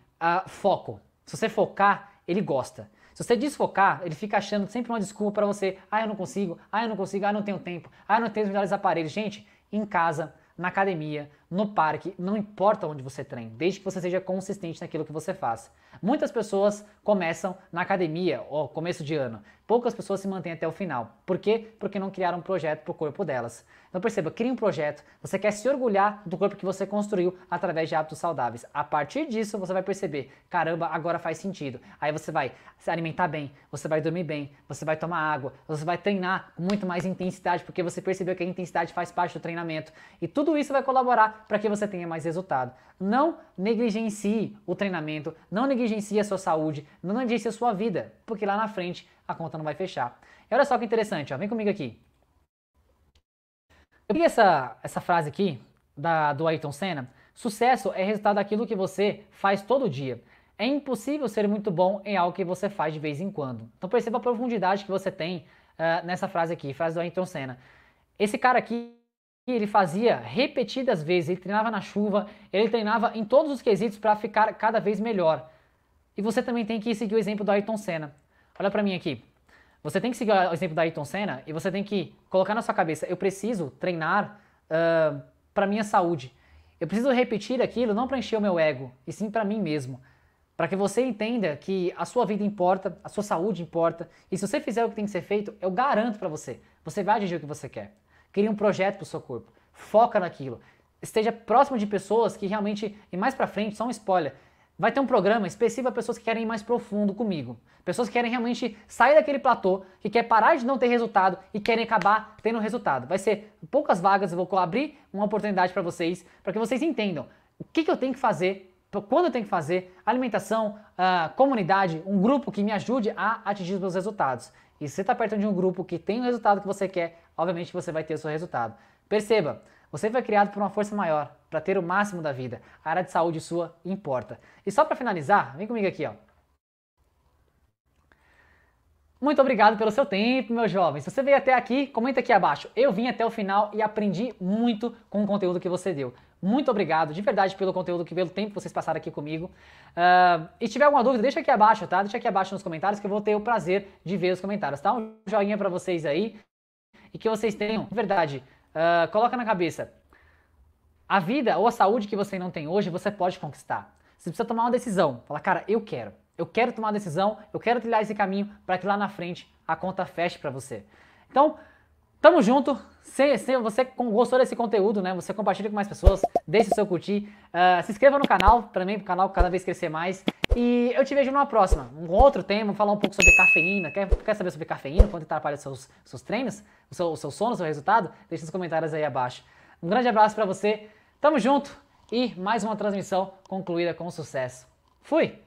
foco. Se você focar, ele gosta. Se você desfocar, ele fica achando sempre uma desculpa para você. Eu não consigo, eu não consigo, eu não tenho tempo, eu não tenho os melhores aparelhos. Gente, em casa, na academia, no parque, não importa onde você treine, desde que você seja consistente naquilo que você faz. Muitas pessoas começam na academia, ou começo de ano, poucas pessoas se mantêm até o final. Por quê? Porque não criaram um projeto para o corpo delas. Então perceba, crie um projeto, você quer se orgulhar do corpo que você construiu através de hábitos saudáveis. A partir disso você vai perceber, caramba, agora faz sentido. Aí você vai se alimentar bem, você vai dormir bem, você vai tomar água, você vai treinar com muito mais intensidade, porque você percebeu que a intensidade faz parte do treinamento. E tudo isso vai colaborar para que você tenha mais resultado. Não negligencie o treinamento, não negligencie a sua saúde, não negligencie a sua vida, porque lá na frente a conta não vai fechar. E olha só que interessante, ó, vem comigo aqui. Eu peguei essa frase aqui do Ayrton Senna: sucesso é resultado daquilo que você faz todo dia. É impossível ser muito bom em algo que você faz de vez em quando. Então perceba a profundidade que você tem nessa frase aqui, frase do Ayrton Senna. Esse cara aqui, ele fazia repetidas vezes, ele treinava na chuva, ele treinava em todos os quesitos para ficar cada vez melhor. E você também tem que seguir o exemplo do Ayrton Senna. Olha para mim aqui. Você tem que seguir o exemplo da Ayrton Senna e você tem que colocar na sua cabeça: eu preciso treinar para minha saúde. Eu preciso repetir aquilo não para encher o meu ego, e sim para mim mesmo. Para que você entenda que a sua vida importa, a sua saúde importa, e se você fizer o que tem que ser feito, eu garanto para você, você vai atingir o que você quer. Crie um projeto para o seu corpo, foca naquilo, esteja próximo de pessoas que realmente, e mais para frente, só um spoiler, vai ter um programa específico para pessoas que querem ir mais profundo comigo. Pessoas que querem realmente sair daquele platô, que quer parar de não ter resultado e querem acabar tendo resultado. Vai ser poucas vagas, eu vou abrir uma oportunidade para vocês vocês entendam o que eu tenho que fazer, quando eu tenho que fazer, alimentação, comunidade, um grupo que me ajude a atingir os meus resultados. E se você está perto de um grupo que tem o resultado que você quer, obviamente você vai ter o seu resultado. Perceba, você foi criado por uma força maior, para ter o máximo da vida. A área de saúde sua importa. E só para finalizar, vem comigo aqui, ó. Muito obrigado pelo seu tempo, meu jovem. Se você veio até aqui, comenta aqui abaixo: eu vim até o final e aprendi muito com o conteúdo que você deu. Muito obrigado, de verdade, pelo conteúdo, pelo tempo que vocês passaram aqui comigo. E se tiver alguma dúvida, deixa aqui abaixo, tá? Deixa aqui abaixo nos comentários que eu vou ter o prazer de ver os comentários, tá? Um joinha pra vocês aí. E que vocês tenham, de verdade, coloca na cabeça: a vida ou a saúde que você não tem hoje, você pode conquistar. Você precisa tomar uma decisão. Falar: cara, eu quero tomar uma decisão, eu quero trilhar esse caminho para que lá na frente a conta feche para você. Então, tamo junto. Se você gostou desse conteúdo, né, você compartilha com mais pessoas, deixe o seu curtir, se inscreva no canal, também para o canal cada vez crescer mais. E eu te vejo numa próxima, um outro tema, falar um pouco sobre cafeína. Quer saber sobre cafeína, quanto atrapalha os seus treinos, o seu sono, o seu resultado? Deixe nos comentários aí abaixo. Um grande abraço para você, tamo junto e mais uma transmissão concluída com sucesso. Fui!